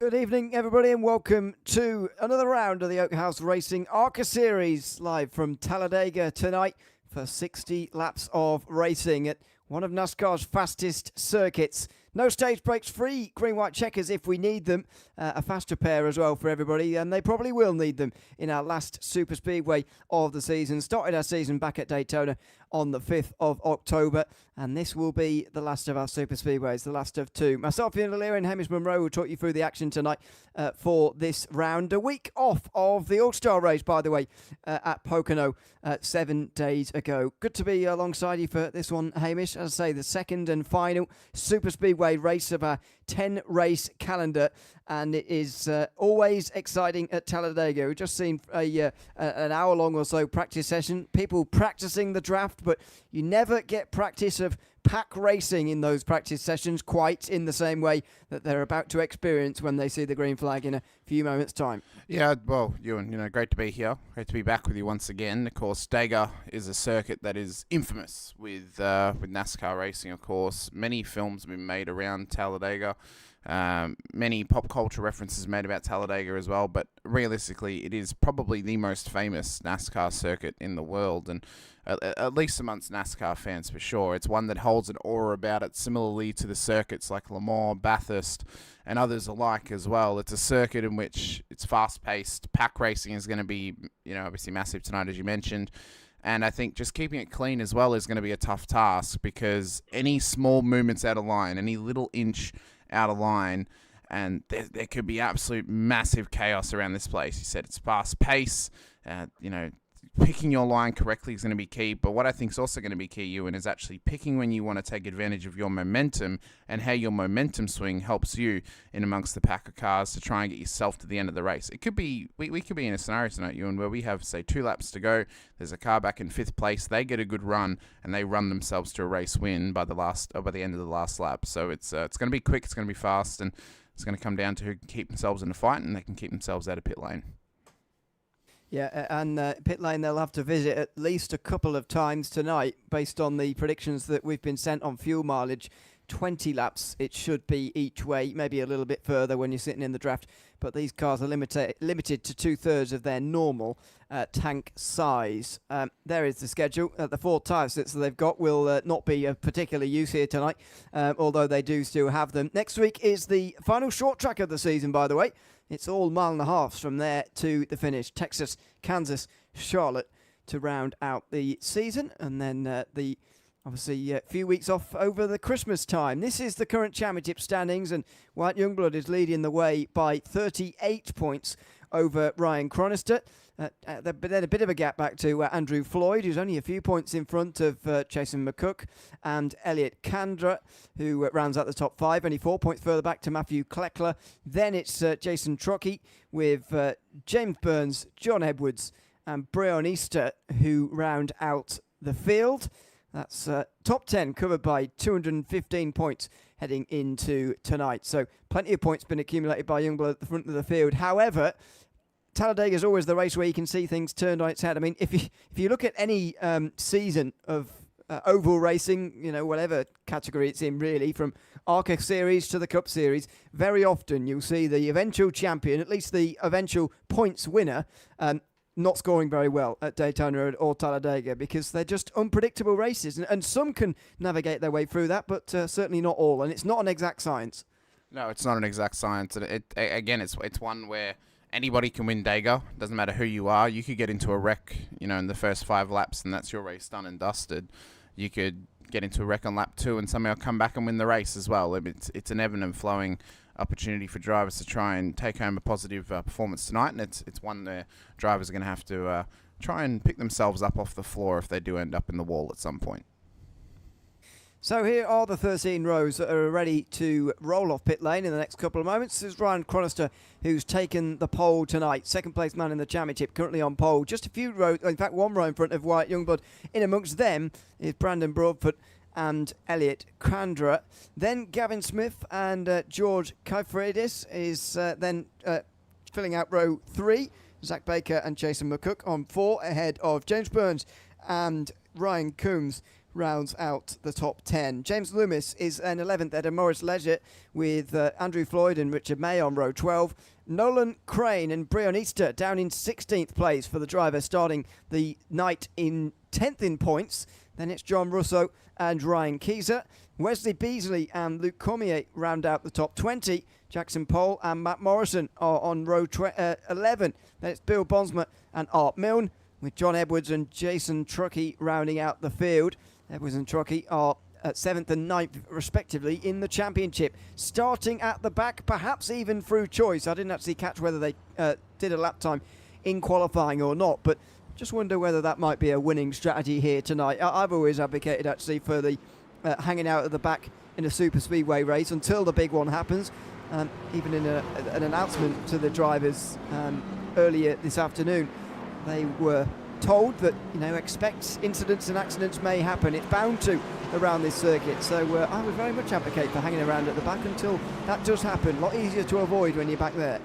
Good evening, everybody, and welcome to another round of the House Racing Arca Series, live from Talladega tonight for 60 laps of racing at one of NASCAR's fastest circuits. No stage breaks, free green-white checkers if we need them. A faster pair as well for everybody, and they probably will need them in our last Superspeedway of the season. Started our season back at Daytona on the 5th of October, and this will be the last of our Superspeedways, the last of two. Myself, Ian Lallier, and Hamish Munro will talk you through the action tonight for this round. A week off of the All-Star race, by the way, at Pocono 7 days ago. Good to be alongside you for this one, Hamish. As I say, the second and final Superspeedway race of our 10-race calendar, and it is always exciting at Talladega. We've just seen an hour-long or so practice session, people practicing the draft, but you never get practice of pack racing in those practice sessions quite in the same way that they're about to experience when they see the green flag in a few moments' time. Yeah, well, Ewan, great to be here. Great to be back with you once again. Of course, Dega is a circuit that is infamous with NASCAR racing, of course. Many films have been made around Talladega. Many pop culture references made about Talladega as well, but realistically, it is probably the most famous NASCAR circuit in the world, and at least amongst NASCAR fans for sure. It's one that holds an aura about it, similarly to the circuits like Le Mans, Bathurst, and others alike as well. It's a circuit in which it's fast-paced. Pack racing is going to be, obviously massive tonight, as you mentioned. And I think just keeping it clean as well is going to be a tough task, because any small movements out of line, any little inch out of line, and there could be absolute massive chaos around this place. You said it's fast pace, picking your line correctly is going to be key, but what I think is also going to be key, Ewan, is actually picking when you want to take advantage of your momentum and how your momentum swing helps you in amongst the pack of cars to try and get yourself to the end of the race. It could be, we could be in a scenario tonight, Ewan, where we have, say, 2 laps to go, there's a car back in 5th place, they get a good run, and they run themselves to a race win by the end of the last lap. So it's going to be quick, it's going to be fast, and it's going to come down to who can keep themselves in the fight, and they can keep themselves out of pit lane. Yeah, and pit lane they'll have to visit at least a couple of times tonight based on the predictions that we've been sent on fuel mileage. 20 laps it should be each way, maybe a little bit further when you're sitting in the draft, but these cars are limited to 2/3 of their normal tank size. There is the schedule. The 4 tyre sets that they've got will not be of particular use here tonight, although they do still have them. Next week is the final short track of the season, by the way. It's all 1.5 miles from there to the finish. Texas, Kansas, Charlotte to round out the season, and then obviously a few weeks off over the Christmas time. This is the current championship standings, and Wyatt Youngblood is leading the way by 38 points over Ryan Cronister. But then a bit of a gap back to Andrew Floyd, who's only a few points in front of Jason McCook and Elliot Kandra, who rounds out the top 5, only 4 points further back to Matthew Kleckler. Then it's Jason Trockey with James Burns, John Edwards and Breon Easter, who round out the field. That's top 10 covered by 215 points heading into tonight. So plenty of points been accumulated by Youngblood at the front of the field. However, Talladega is always the race where you can see things turned on its head. I mean, if you look at any season of oval racing, whatever category it's in really, from ARCA Series to the Cup Series, very often you'll see the eventual champion, at least the eventual points winner, not scoring very well at Daytona or Talladega, because they're just unpredictable races. And some can navigate their way through that, but certainly not all. And it's not an exact science. No, it's not an exact science. It's one where anybody can win Dega. Doesn't matter who you are. You could get into a wreck, in the first 5 laps, and that's your race done and dusted. You could get into a wreck on lap 2 and somehow come back and win the race as well. It's an ebbing and flowing opportunity for drivers to try and take home a positive performance tonight, and it's one where drivers are going to have to try and pick themselves up off the floor if they do end up in the wall at some point. So here are the 13 rows that are ready to roll off pit lane in the next couple of moments. This is Ryan Cronister, who's taken the pole tonight. Second place man in the championship, currently on pole. Just a few rows, in fact 1 row in front of Wyatt Youngblood. In amongst them is Brandon Broadfoot and Elliot Kandra. Then Gavin Smith and George Kifredis is then filling out row 3. Zach Baker and Jason McCook on 4, ahead of James Burns and Ryan Coombs rounds out the top 10. James Loomis is an 11th at Morris Leisure with Andrew Floyd and Richard May on row 12. Nolan Crane and Brian Easter down in 16th place for the driver, starting the night in 10th in points. Then it's John Russo and Ryan Keyser. Wesley Beasley and Luke Cormier round out the top 20. Jackson Pole and Matt Morrison are on row 11. Then it's Bill Bonsma and Art Milne, with John Edwards and Jason Truckey rounding out the field. Edwards and Truckey are at 7th and 9th respectively in the championship. Starting at the back, perhaps even through choice. I didn't actually catch whether they did a lap time in qualifying or not, but just wonder whether that might be a winning strategy here tonight. I've always advocated actually for the hanging out at the back in a super speedway race until the big one happens. Even in an announcement to the drivers earlier this afternoon, they were told that, expect incidents and accidents may happen. It's bound to around this circuit. So I would very much advocate for hanging around at the back until that does happen. A lot easier to avoid when you're back there.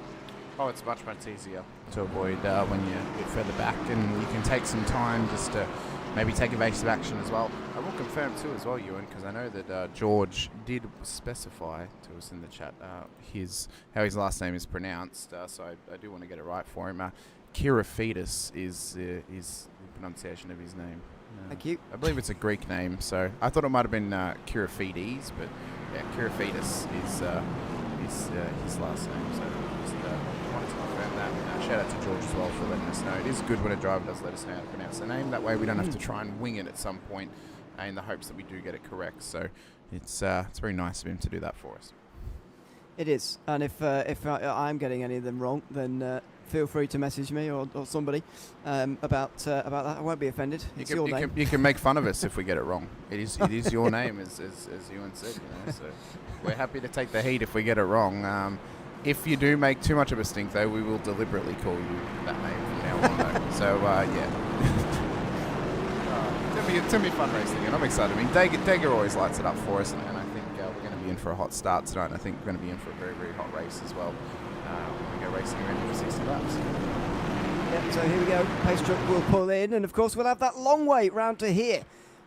Oh, it's much easier to avoid when you're a bit further back, and you can take some time just to maybe take evasive action as well. I will confirm too as well, Ewan, because I know that George did specify to us in the chat how his last name is pronounced, so I do want to get it right for him. Kyrofidis is the pronunciation of his name. Thank you. I believe it's a Greek name, so I thought it might have been Kyrofides, but yeah, Kyrofidis is his last name. So just wanted to confirm that. Shout out to George as well for letting us know. It is good when a driver does let us know how to pronounce their name. That way we don't have to try and wing it at some point in the hopes that we do get it correct. So it's very nice of him to do that for us. It is, and if I'm getting any of them wrong, then feel free to message me or somebody about that. I won't be offended. It's your name. You can make fun of us if we get it wrong. It is your name, as Ewan said. So we're happy to take the heat if we get it wrong. If you do make too much of a stink, though, we will deliberately call you that name from now on. Though. So yeah, it's gonna be fun racing, and I'm excited. I mean, Dega always lights it up for us, and I think we're going to be in for a hot start tonight. And I think we're going to be in for a very, very hot race as well. When we go racing around for 60 laps. Yep, so here we go. Pace truck will pull in, and of course we'll have that long way round to here,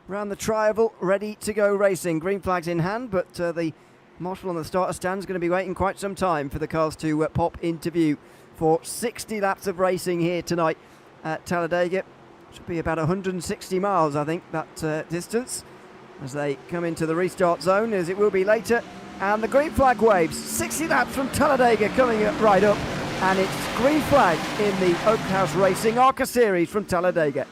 round the tri-oval, ready to go racing. Green flags in hand, but the marshal on the starter stand is going to be waiting quite some time for the cars to pop into view for 60 laps of racing here tonight at Talladega. Should be about 160 miles, I think, that distance, as they come into the restart zone, as it will be later. And the green flag waves. 60 laps from Talladega coming right up, and it's green flag in the House Racing Arca Series from Talladega.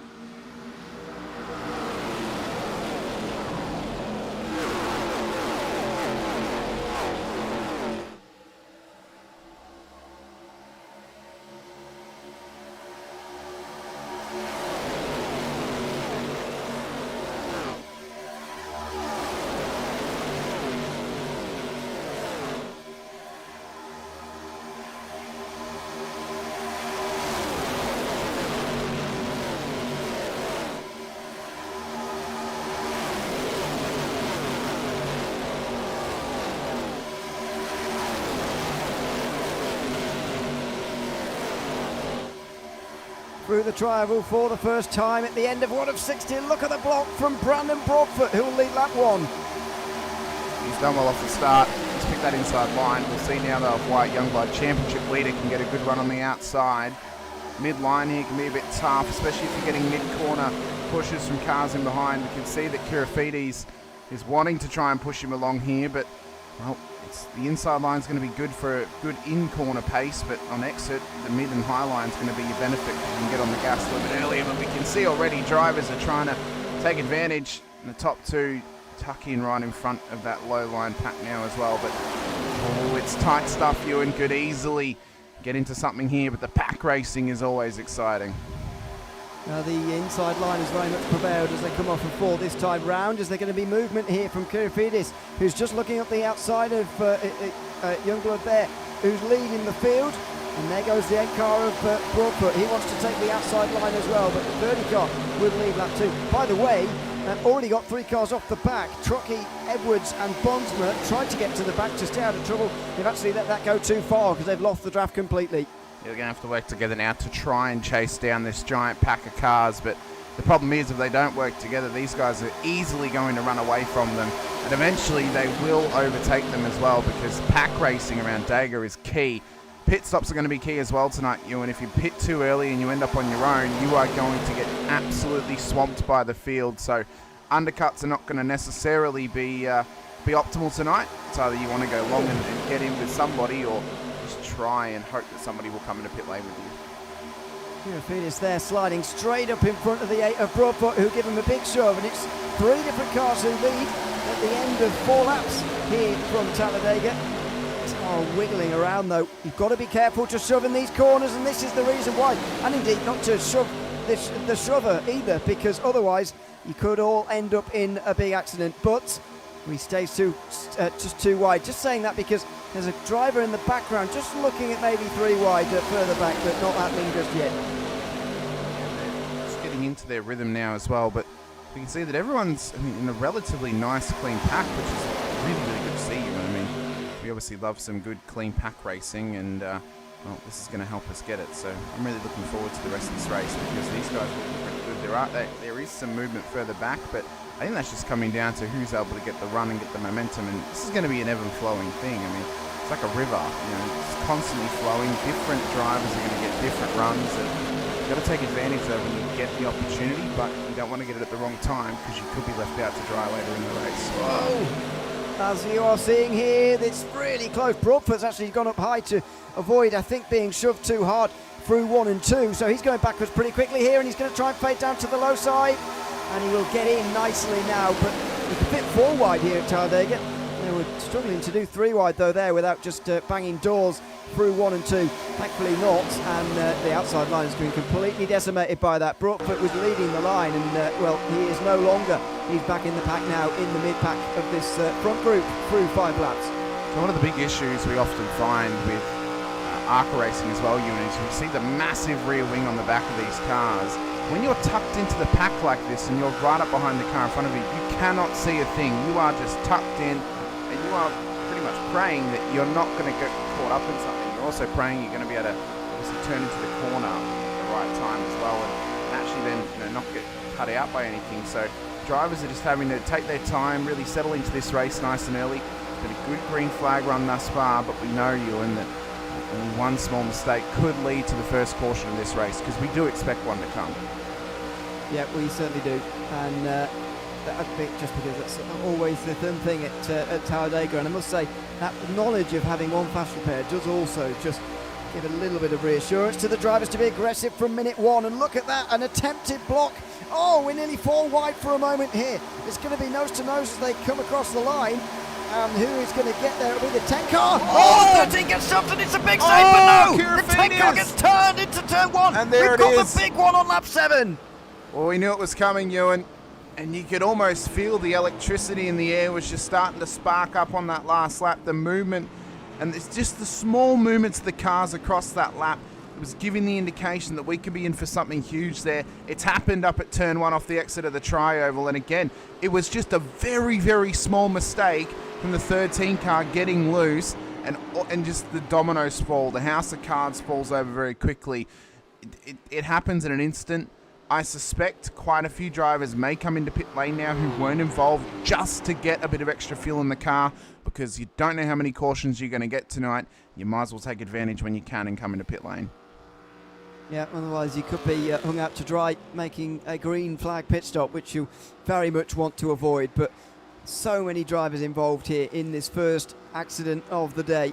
Through the tri-oval for the first time at the end of one of 60. Look at the block from Brandon Broadfoot, who will lead lap one. He's done well off the start. He's picked that inside line. We'll see now the White Youngblood Championship leader can get a good run on the outside. Mid-line here can be a bit tough, especially if you're getting mid-corner pushes from cars in behind. We can see that Kyrofidis is wanting to try and push him along here, but, well, the inside line is going to be good for a good in-corner pace, but on exit, the mid and high line is going to be your benefit because you can get on the gas a little bit earlier. But we can see already drivers are trying to take advantage. And the top two tuck in right in front of that low line pack now as well. But it's tight stuff. Ewan could easily get into something here, but the pack racing is always exciting. Now the inside line is very much prevailed as they come off a fall this time round. Is there going to be movement here from Kyrofidis, who's just looking up the outside of Youngblood there, who's leading the field? And there goes the 8 car of Broadfoot. He wants to take the outside line as well, but the 30 car will lead lap 2. By the way, already got 3 cars off the back. Truckey, Edwards and Bondsma tried to get to the back to stay out of trouble. They've actually let that go too far because they've lost the draft completely. They're going to have to work together now to try and chase down this giant pack of cars, but The problem is, if they don't work together, these guys are easily going to run away from them, and eventually they will overtake them as well, because pack racing around Dega is key. Pit stops are going to be key as well tonight, Ewan. If you pit too early and you end up on your own, you are going to get absolutely swamped by the field. So undercuts are not going to necessarily be optimal tonight. It's either you want to go long and get in with somebody, or just try and hope that somebody will come into pit lane with you. Kurafidis there sliding straight up in front of the 8 of Broadfoot, who give him a big shove, and it's 3 different cars who lead at the end of 4 laps here from Talladega. Wiggling around though. You've got to be careful to shove in these corners, and this is the reason why. And indeed not to shove the shover either, because otherwise you could all end up in a big accident. But he stays just too wide. Just saying that because there's a driver in the background just looking at maybe 3 wide further back, but not happening just yet. Just getting into their rhythm now as well, but we can see that everyone's in a relatively nice clean pack, which is really, really good to see. We obviously love some good clean pack racing, and well, this is going to help us get it. So I'm really looking forward to the rest of this race, because these guys look pretty good. There is some movement further back, but I think that's just coming down to who's able to get the run and get the momentum, and this is going to be an ebb and flowing thing. I mean, it's like a river, it's constantly flowing. Different drivers are going to get different runs, and you've got to take advantage of when you get the opportunity, but you don't want to get it at the wrong time, because you could be left out to dry later in the race. Whoa! As you are seeing here, it's really close. Broadfoot's actually gone up high to avoid, I think, being shoved too hard through 1 and 2. So he's going backwards pretty quickly here, and he's going to try and fade down to the low side. And he will get in nicely now, but he can fit 4 wide here at Talladega. They were struggling to do 3 wide though there without just banging doors through 1 and 2. Thankfully not, and the outside line has been completely decimated by that. Broadfoot was leading the line, and well, he is no longer. He's back in the pack now, in the mid-pack of this front group through 5 laps. So one of the big issues we often find with ARCA racing as well, Ewan, is you see the massive rear wing on the back of these cars. When you're tucked into the pack like this and you're right up behind the car in front of you, you cannot see a thing. You are just tucked in, and you are pretty much praying that you're not going to get caught up in something. You're also praying you're going to be able to obviously turn into the corner at the right time as well, and actually then not get cut out by anything. So drivers are just having to take their time, really settle into this race nice and early. It's been a good green flag run thus far, but we know, Ewan, that only one small mistake could lead to the first caution in this race, because we do expect one to come. Yeah, we certainly do, and I think just because that's always the thin thing at Talladega, and I must say that knowledge of having one fast repair does also just give a little bit of reassurance to the drivers to be aggressive from minute 1. And look at that, an attempted block. Oh, we're nearly 4 wide for a moment here. It's going to be nose to nose as they come across the line. And who is going to get there? It'll be the 10 car. Oh, 13 gets shoved, and it's a big save, but no! The 10 car gets turned into turn 1. And there We've got the big one on lap 7. Well, we knew it was coming, Ewan, and you could almost feel the electricity in the air was just starting to spark up on that last lap. The movement, and it's just the small movements of the cars across that lap. It was giving the indication that we could be in for something huge there. It's happened up at turn 1 off the exit of the tri-oval, and again, it was just a very, very small mistake from the 13 car getting loose, and just the dominoes fall. The house of cards falls over very quickly. It happens in an instant. I suspect quite a few drivers may come into pit lane now who weren't involved, just to get a bit of extra fuel in the car, because you don't know how many cautions you're going to get tonight. You might as well take advantage when you can and come into pit lane. Yeah, otherwise you could be hung out to dry making a green flag pit stop, which you very much want to avoid. But so many drivers involved here in this first accident of the day.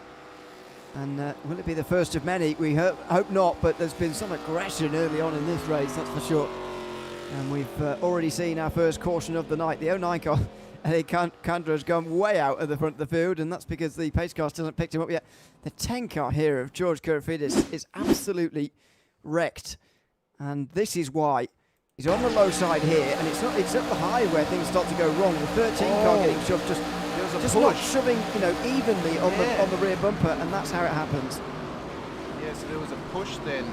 And will it be the first of many? We hope not, but there's been some aggression early on in this race, that's for sure. And we've already seen our first caution of the night. The 09 car, Kandra, has gone way out of the front of the field, and that's because the pace car still hasn't picked him up yet. The 10 car here of George Kurafidis is absolutely wrecked. And this is why he's on the low side here, and it's at the high where things start to go wrong. The 13 car getting shoved just not shoving, evenly on the rear bumper, and that's how it happens. Yeah, so there was a push then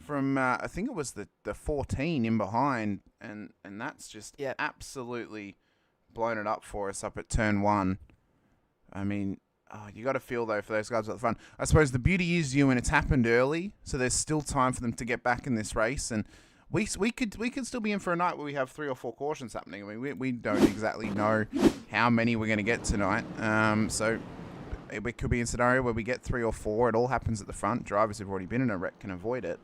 from I think it was the 14 in behind, and that's just absolutely blown it up for us up at turn 1. I mean, you got to feel though for those guys at the front. I suppose the beauty is, when it's happened early, so there's still time for them to get back in this race, and we could still be in for a night where we have 3 or 4 cautions happening. I mean, we don't exactly know how many we're going to get tonight. So we could be in a scenario where we get 3 or 4. It all happens at the front. Drivers who've already been in a wreck can avoid it,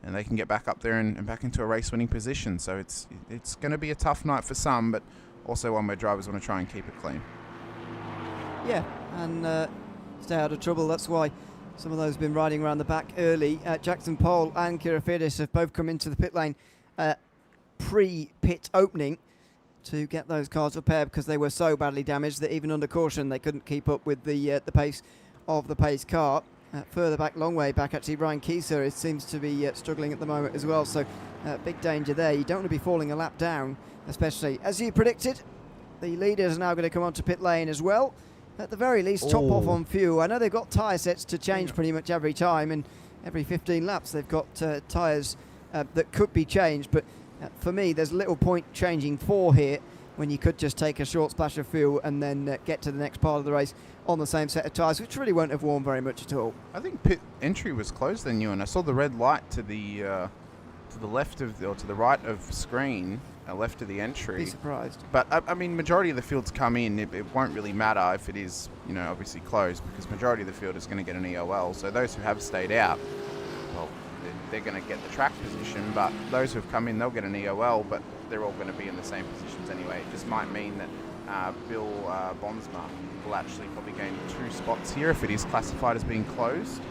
and they can get back up there and back into a race-winning position. So it's going to be a tough night for some, but also one where drivers want to try and keep it clean. Yeah, and stay out of trouble. That's why some of those have been riding around the back early. Jackson Pole and Kirafidis have both come into the pit lane pre-pit opening to get those cars repaired because they were so badly damaged that even under caution they couldn't keep up with the pace of the pace car. Further back, long way back, actually, Ryan Kieser seems to be struggling at the moment as well, so big danger there. You don't want to be falling a lap down, especially as you predicted. The leaders are now going to come onto pit lane as well. At the very least, top off on fuel. I know they've got tyre sets to change pretty much every time, and every 15 laps they've got tyres that could be changed, but for me there's little point changing 4 here when you could just take a short splash of fuel and then get to the next part of the race on the same set of tyres, which really won't have worn very much at all. I think pit entry was closed then, and I saw the red light to the left of or to the right of screen, left of the entry. Be surprised. But I mean, majority of the fields come in. It won't really matter if it is, obviously closed, because majority of the field is going to get an EOL. So those who have stayed out, well, they're going to get the track position. But those who have come in, they'll get an EOL. But they're all going to be in the same positions anyway. It just might mean that Bill Bonsma will actually probably gain 2 spots here if it is classified as being closed,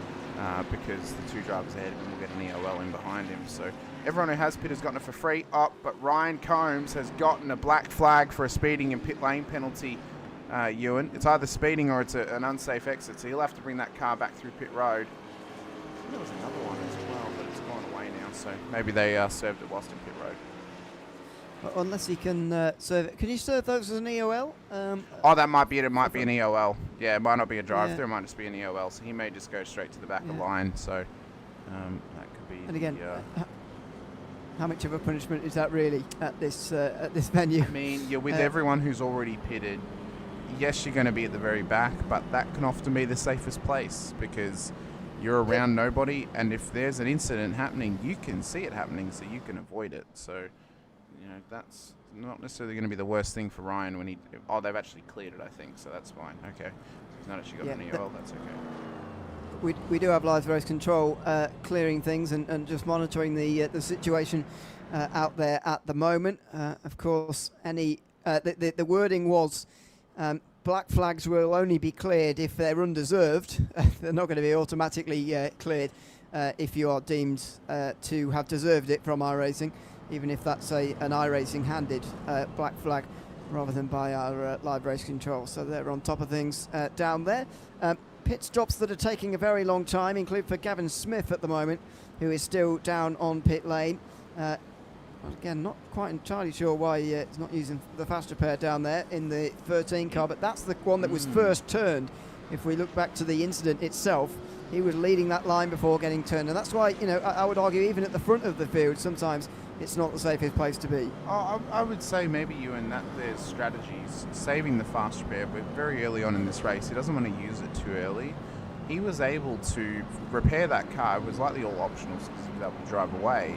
because the 2 drivers ahead of him will get an EOL in behind him. So everyone who has pit has gotten it for free. But Ryan Combs has gotten a black flag for a speeding and pit lane penalty, Ewan. It's either speeding or it's an unsafe exit, so he'll have to bring that car back through pit road. There was another one as well, but it's gone away now, so maybe they served it whilst in pit road. Unless he can serve it. Can you serve those as an EOL? That might be it. It might be an EOL. Yeah, it might not be a drive-through. It might just be an EOL. So he may just go straight to the back of the line. So that could be. And again, how much of a punishment is that really at this venue? I mean, you're with everyone who's already pitted. Yes, you're going to be at the very back, but that can often be the safest place because you're around nobody. And if there's an incident happening, you can see it happening, so you can avoid it. So. That's not necessarily going to be the worst thing for Ryan when they've actually cleared it, I think, so that's fine. Okay. He's not actually got an EOL, that's okay. We do have live race control clearing things and just monitoring the situation out there at the moment. Of course, the wording was black flags will only be cleared if they're undeserved. They're not going to be automatically cleared if you are deemed to have deserved it from iRacing, even if that's an iRacing handed black flag rather than by our live race control. So they're on top of things down there. Pit stops that are taking a very long time include for Gavin Smith at the moment, who is still down on pit lane. Again, not quite entirely sure why he's not using the fast repair down there in the 13 car, but that's the one that was first turned. If we look back to the incident itself, he was leading that line before getting turned, and that's why, I would argue even at the front of the field sometimes it's not the safest place to be. I would say maybe that there's strategies saving the fast repair, but very early on in this race he doesn't want to use it too early. He was able to repair that car. It was likely all optionals because he was able to drive away.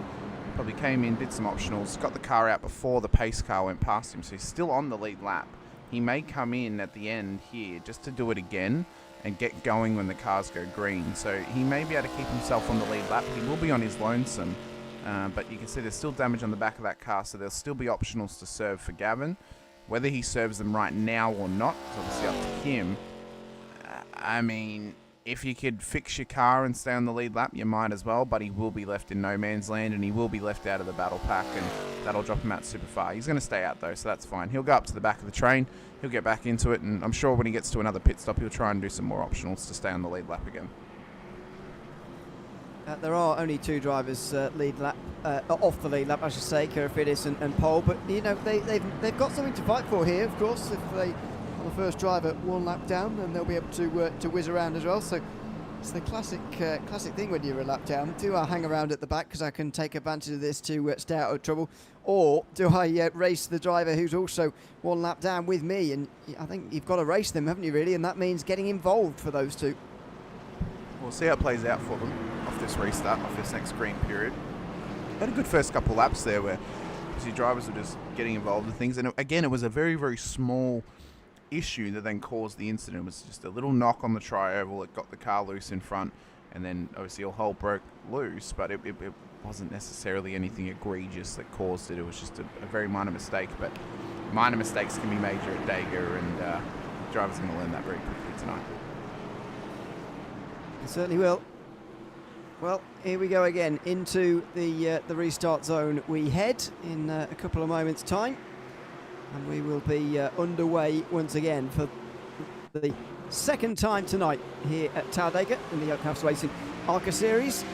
Probably came in, did some optionals, got the car out before the pace car went past him, so he's still on the lead lap. He may come in at the end here just to do it again and get going when the cars go green. So he may be able to keep himself on the lead lap. He will be on his lonesome. But you can see there's still damage on the back of that car, so there'll still be optionals to serve for Gavin. Whether he serves them right now or not is obviously up to him. I mean, if you could fix your car and stay on the lead lap, you might as well, but he will be left in no man's land and he will be left out of the battle pack, and that'll drop him out super far. He's going to stay out though, so that's fine. He'll go up to the back of the train, he'll get back into it, and I'm sure when he gets to another pit stop, he'll try and do some more optionals to stay on the lead lap again. There are only 2 drivers lead lap off the lead lap, I should say, Kirafidis and Pole. But they've got something to fight for here. Of course, if they are the first driver 1 lap down, then they'll be able to whiz around as well. So it's the classic thing when you're a lap down. Do I hang around at the back because I can take advantage of this to stay out of trouble, or do I race the driver who's also 1 lap down with me? And I think you've got to race them, haven't you, really? And that means getting involved for those 2. We'll see how it plays out for them off this restart, off this next green period. had a good first couple laps there where the drivers were just getting involved in things. And again, it was a very, very small issue that then caused the incident. It was just a little knock on the tri-oval. It got the car loose in front, and then obviously a whole broke loose, but it wasn't necessarily anything egregious that caused it. It was just a very minor mistake, but minor mistakes can be major at Dega, and drivers are going to learn that very quickly tonight. They certainly will. Well, here we go again into the restart zone. We head in a couple of moments' time, and we will be underway once again for the second time tonight here at Talladega in the House Racing Arca Series.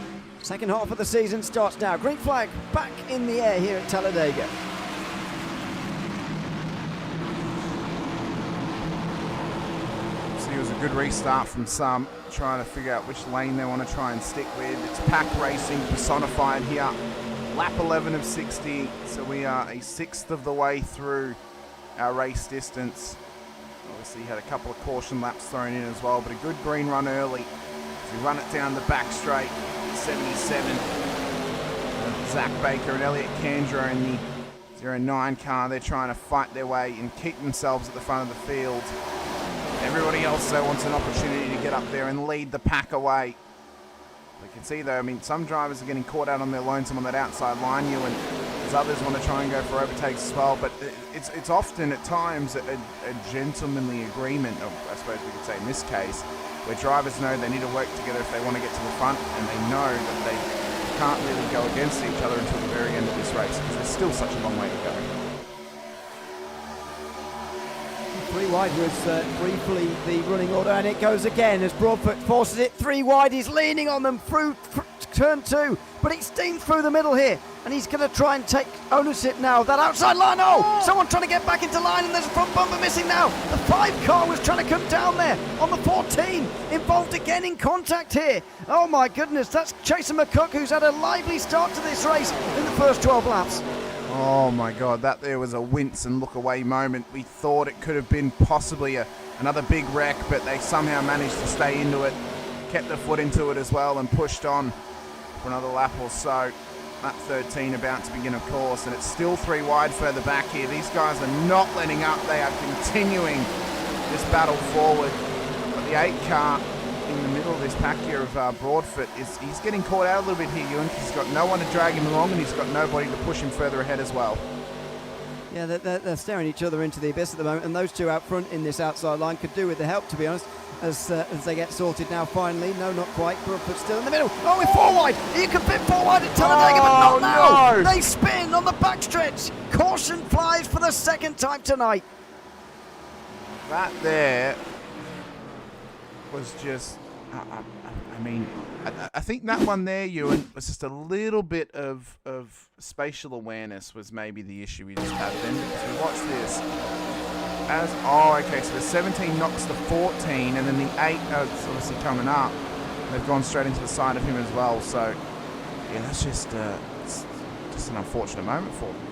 Second half of the season starts now. Green flag back in the air here at Talladega. It was a good restart from some, trying to figure out which lane they want to try and stick with. It's pack racing personified here. Lap 11 of 60, so we are a sixth of the way through our race distance. Obviously had a couple of caution laps thrown in as well, but a good green run early. So we run it down the back straight, 77. Zach Baker and Elliot Kandra in the 09 car, they're trying to fight their way and keep themselves at the front of the field. Everybody else, though, wants an opportunity to get up there and lead the pack away. We can see, though, I mean, some drivers are getting caught out on their lonesome on that outside line, and as others want to try and go for overtakes as well. But it's often, at times, a gentlemanly agreement, I suppose we could say in this case, where drivers know they need to work together if they want to get to the front, and they know that they can't really go against each other until the very end of this race, because there's still such a long way to go. 3 wide was briefly the running order, and it goes again as Broadfoot forces it 3 wide. He's leaning on them through turn 2, but he's steamed through the middle here, and he's going to try and take ownership now. That outside line, someone trying to get back into line, and there's a front bumper missing now. The 5 car was trying to come down there on the 14, involved again in contact here. Oh my goodness, that's Chaser McCook, who's had a lively start to this race in the first 12 laps. Oh my God, that there was a wince and look away moment. We thought it could have been possibly another big wreck, but they somehow managed to stay into it, kept their foot into it as well, and pushed on for another lap or so. Lap 13 about to begin, of course, and it's still 3 wide further back here. These guys are not letting up. They are continuing this battle forward. But the 8 car in the middle of this pack here of Broadfoot, he's getting caught out a little bit here, Ewan. He's got no one to drag him along, and he's got nobody to push him further ahead as well. Yeah, they're staring each other into the abyss at the moment, and those 2 out front in this outside line could do with the help, to be honest, as they get sorted now finally. No, not quite. Broadfoot still in the middle. Oh, we're 4 wide. You can fit 4 wide at Talladega, but not now. No. They spin on the backstretch. Caution flies for the second time tonight. That there was just, I mean, I think that one there, Ewan, was just a little bit of spatial awareness was maybe the issue we just had then. Because we watched this okay, so the 17 knocks the 14, and then the 8 is obviously coming up. They've gone straight into the side of him as well, so yeah, that's just it's just an unfortunate moment for them.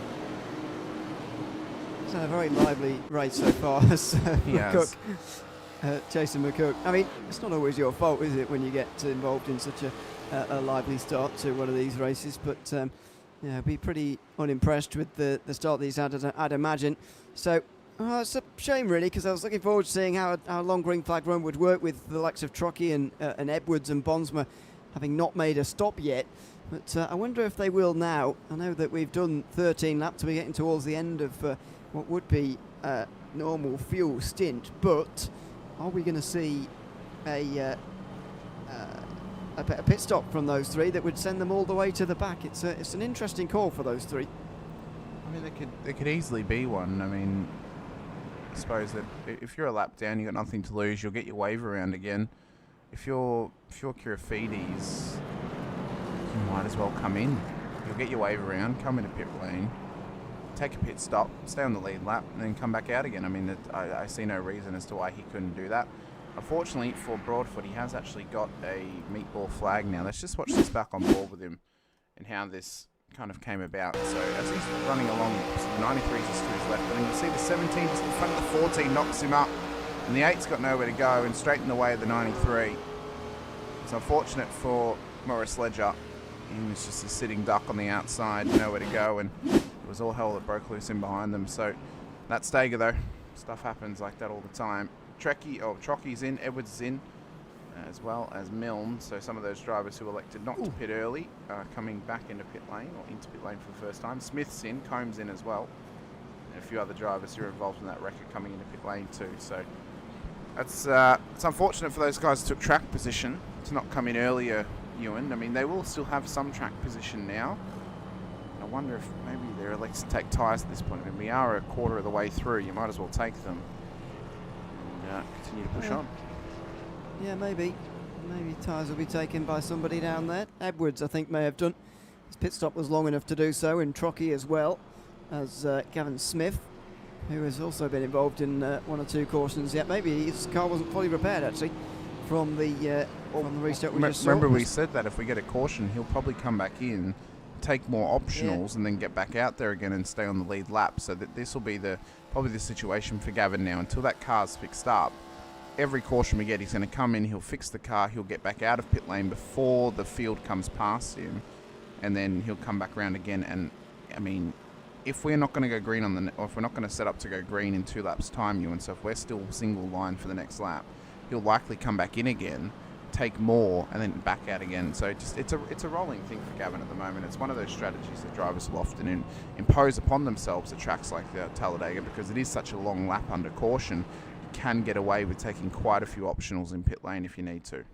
It's a very lively race so far, as McCook. Jason McCook. I mean, it's not always your fault, is it, when you get involved in such a lively start to one of these races? But yeah, be pretty unimpressed with the start that he's had, I'd imagine. So it's a shame, really, because I was looking forward to seeing how a long green flag run would work with the likes of Trocky and Edwards and Bonsma having not made a stop yet. But I wonder if they will now. I know that we've done 13 laps, we're getting towards the end of what would be a normal fuel stint, but are we going to see a pit stop from those 3 that would send them all the way to the back? It's an interesting call for those 3. I mean, there could easily be one. I mean, I suppose that if you're a lap down, you've got nothing to lose, you'll get your wave around again. If you're Kirafides, you might as well come in. You'll get your wave around, come into pit lane, take a pit stop, stay on the lead lap, and then come back out again. I mean, I see no reason as to why he couldn't do that. Unfortunately for Broadfoot, he has actually got a meatball flag now. Let's just watch this back on board with him and how this kind of came about. So as he's running along, so the 93 is just to his left, but then you'll see the 17 just in front of the 14 knocks him up, and the 8's got nowhere to go and straight in the way of the 93. It's unfortunate for Morris Ledger. He was just a sitting duck on the outside, nowhere to go, and it was all hell that broke loose in behind them. So that's Steger though. Stuff happens like that all the time. Trocky's in, Edwards is in, as well as Milne. So some of those drivers who elected not to pit early are coming back into pit lane, or into pit lane for the first time. Smith's in, Combs in as well. And a few other drivers who are involved in that wreck are coming into pit lane too. So that's it's unfortunate for those guys who took track position to not come in earlier, Ewan. I mean, they will still have some track position now. I wonder if maybe they're elected to take tyres at this point. I mean, we are a quarter of the way through. You might as well take them and continue to push on. Yeah, maybe tyres will be taken by somebody down there. Edwards, I think, may have done. His pit stop was long enough to do so, and Trocky as well as Gavin Smith, who has also been involved in one or two cautions yet. Maybe his car wasn't fully repaired, actually, from the restart we just saw. Remember we said that if we get a caution, he'll probably come back in, take more optionals, and then get back out there again and stay on the lead lap. So that this will be probably the situation for Gavin now until that car's fixed up. Every caution we get, he's going to come in, he'll fix the car, he'll get back out of pit lane before the field comes past him, and then he'll come back around again. And I mean, if we're not going to go green or if we're not going to set up to go green in 2 laps time, Ewan, so if we're still single line for the next lap, he'll likely come back in again, take more, and then back out again. So it's a rolling thing for Gavin at the moment. It's one of those strategies that drivers will often impose upon themselves at tracks like the Talladega, because it is such a long lap under caution. You can get away with taking quite a few optionals in pit lane if you need to.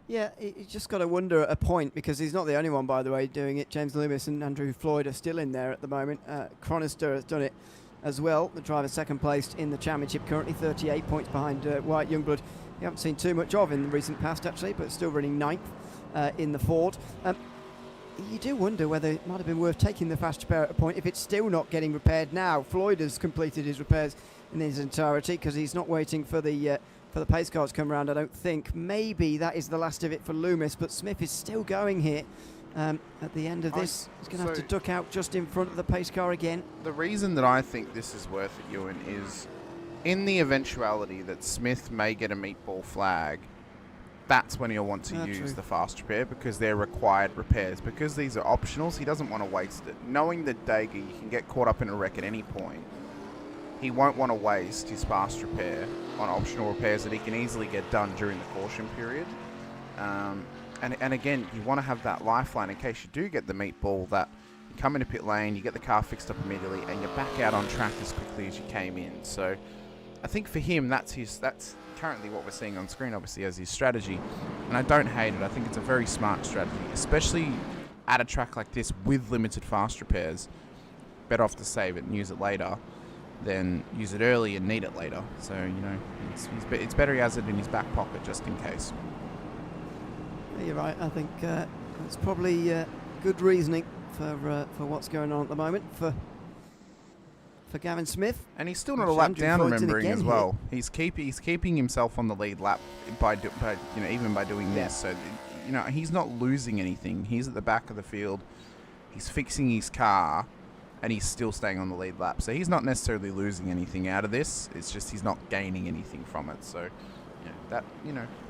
Yeah, you just got to wonder at a point, because he's not the only one, by the way, doing it. James Loomis and Andrew Floyd are still in there at the moment. Chronister has done it as well. The driver second placed in the championship, currently 38 points behind Wyatt Youngblood. You haven't seen too much of in the recent past, actually, but still running 9th in the Ford. You do wonder whether it might have been worth taking the fast repair at a point if it's still not getting repaired now. Floyd has completed his repairs in his entirety because he's not waiting for the pace car to come around, I don't think. Maybe that is the last of it for Loomis, but Smith is still going here. At the end of this, he's going to have to duck out just in front of the pace car again. The reason that I think this is worth it, Ewan, is in the eventuality that Smith may get a meatball flag, that's when he'll want to use the fast repair, because they're required repairs. Because these are optionals, he doesn't want to waste it. Knowing that Dega, you can get caught up in a wreck at any point, he won't want to waste his fast repair on optional repairs that he can easily get done during the caution period. And again, you want to have that lifeline in case you do get the meatball, that you come into pit lane, you get the car fixed up immediately, and you're back out on track as quickly as you came in. So I think for him, that's currently what we're seeing on screen, obviously, as his strategy. And I don't hate it. I think it's a very smart strategy, especially at a track like this with limited fast repairs. Better off to save it and use it later than use it early and need it later. So, you know, it's better he has it in his back pocket just in case. You're right. I think that's probably good reasoning for what's going on at the moment for Gavin Smith. And he's still not a lap down, remembering as well. He's keeping himself on the lead lap by even by doing this. So, you know, he's not losing anything. He's at the back of the field. He's fixing his car, and he's still staying on the lead lap. So he's not necessarily losing anything out of this. It's just he's not gaining anything from it. So,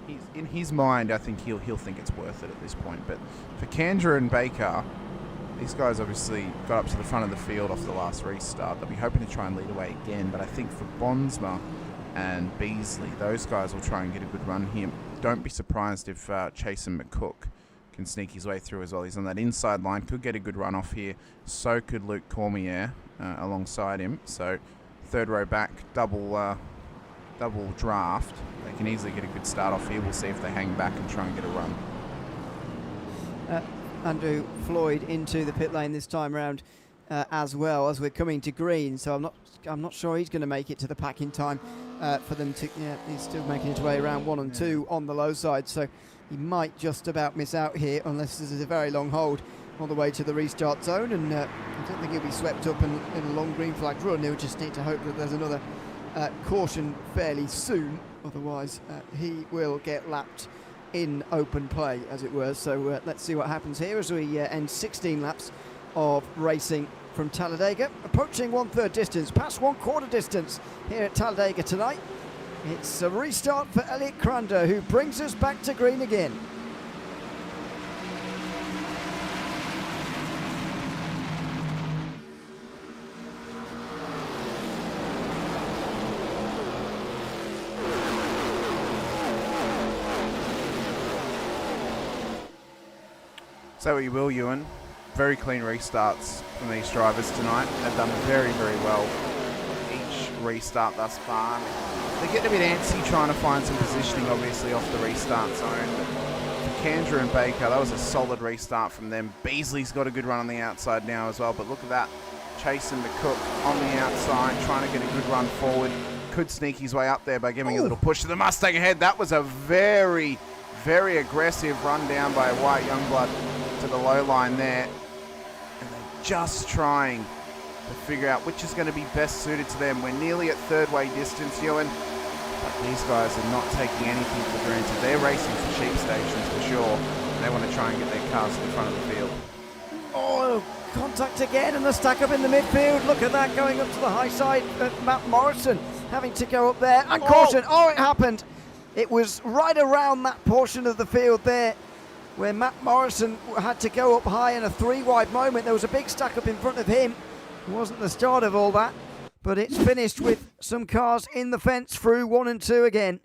he's in his mind, I think he'll think it's worth it at this point. But for Kandra and Baker, these guys obviously got up to the front of the field off the last restart. They'll be hoping to try and lead away again. But I think for Bonsma and Beasley, those guys will try and get a good run here. Don't be surprised if Chasen McCook can sneak his way through as well. He's on that inside line, could get a good run off here. So could Luke Cormier alongside him. So third row back, double draft. They can easily get a good start off here. We'll see if they hang back and try and get a run. Andrew Floyd into the pit lane this time around as well, as we're coming to green. So I'm not sure he's going to make it to the pack in time for them to. Yeah, he's still making his way around 1 and 2 on the low side. So he might just about miss out here unless there's a very long hold all the way to the restart zone. And I don't think he'll be swept up in a long green flag run. He'll just need to hope that there's another caution fairly soon. Otherwise, he will get lapped in open play, as it were. So let's see what happens here as we end 16 laps of racing from Talladega, approaching 1/3 distance, past 1/4 distance here at Talladega tonight. It's a restart for Elliot Crander, who brings us back to green again. So you will, Ewan. Very clean restarts from these drivers tonight. They've done very, very well each restart thus far. They're getting a bit antsy trying to find some positioning, obviously, off the restart zone. But for Kendra and Baker, that was a solid restart from them. Beasley's got a good run on the outside now as well, but look at that. Chasing McCook on the outside, trying to get a good run forward. Could sneak his way up there by giving a little push to the Mustang ahead. That was a very, very aggressive run down by White Youngblood to the low line there. And they're just trying to figure out which is going to be best suited to them. We're nearly at third way distance, Ewan. But these guys are not taking anything for granted. They're racing for sheep stations for sure. They want to try and get their cars to the front of the field. Oh, contact again and the stack up in the midfield. Look at that, going up to the high side. Matt Morrison having to go up there. And caution. Oh, it happened. It was right around that portion of the field there where Matt Morrison had to go up high in a 3-wide moment. There was a big stack up in front of him. It wasn't the start of all that, but it's finished with some cars in the fence through 1 and 2 again.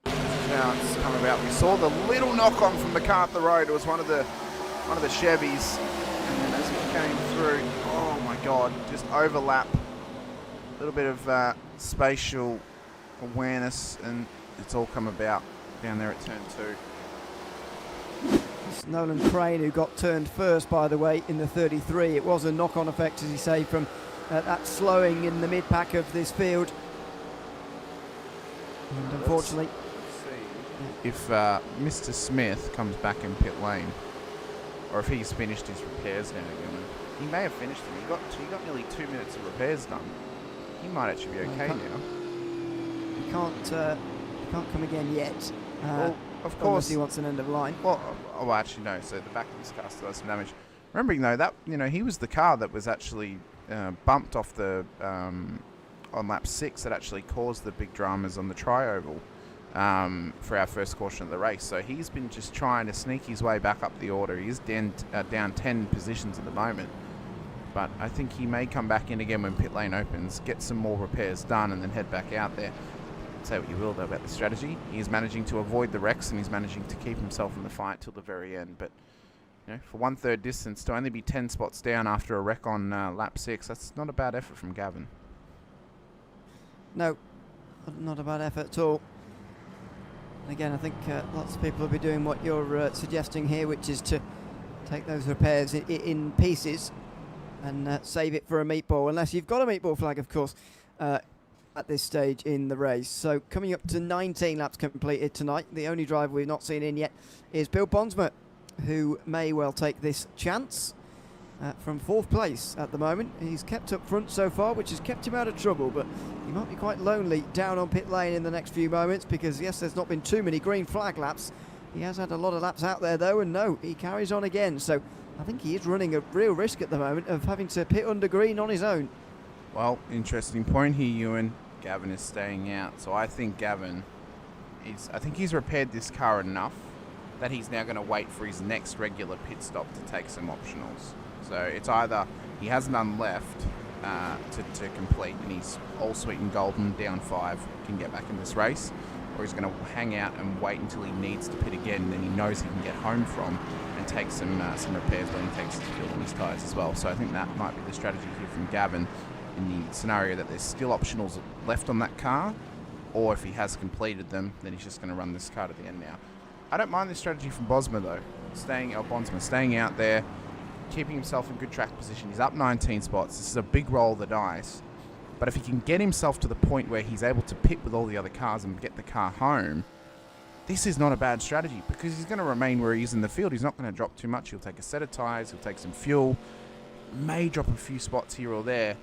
Now it's come about. We saw the little knock-on from the car up the road. It was one of the Chevys, and then as it came through, oh my God, just overlap. A little bit of spatial awareness, and it's all come about down there at turn 2. It's Nolan Crane who got turned first, by the way, in the 33. It was a knock-on effect, as you say, from that slowing in the mid-pack of this field. And unfortunately, let's see if Mr. Smith comes back in pit lane, or if he's finished his repairs now. He may have finished them. He got nearly 2 minutes of repairs done. He might actually be okay now. He can't come again yet. Well, of course he wants an end of line. Well, actually no. So the back of his car still has some damage. Remembering though that he was the car that was actually bumped off the on lap 6 that actually caused the big dramas on the tri-oval for our first caution of the race. So he's been just trying to sneak his way back up the order. He's down 10 positions at the moment. But I think he may come back in again when pit lane opens, get some more repairs done, and then head back out there. Say what you will, though, about the strategy. He's managing to avoid the wrecks, and he's managing to keep himself in the fight till the very end. But for 1/3 distance, to only be 10 spots down after a wreck on lap 6, that's not a bad effort from Gavin. No, not a bad effort at all. Again, I think lots of people will be doing what you're suggesting here, which is to take those repairs in pieces and save it for a meatball, unless you've got a meatball flag, of course, at this stage in the race. So coming up to 19 laps completed tonight, the only driver we've not seen in yet is Bill Bonsma, who may well take this chance from 4th place at the moment. He's kept up front so far, which has kept him out of trouble, but he might be quite lonely down on pit lane in the next few moments, because yes, there's not been too many green flag laps. He has had a lot of laps out there though, and no, he carries on again. So I think he is running a real risk at the moment of having to pit under green on his own. Well, interesting point here, Ewan. Gavin is staying out, so I think he's repaired this car enough that he's now going to wait for his next regular pit stop to take some optionals. So it's either he has none left to complete, and he's all sweet and golden, down 5, can get back in this race, or he's going to hang out and wait until he needs to pit again, and then he knows he can get home from and take some repairs when he takes his fuel on his tyres as well. So I think that might be the strategy here from Gavin, in the scenario that there's still optionals left on that car, or if he has completed them, then he's just going to run this car to the end now. I don't mind this strategy from Bonsma though, staying out there, keeping himself in good track position. He's up 19 spots. This is a big roll of the dice, but if he can get himself to the point where he's able to pit with all the other cars and get the car home, this is not a bad strategy, because he's going to remain where he is in the field. He's not going to drop too much. He'll take a set of tyres, he'll take some fuel, may drop a few spots here or there,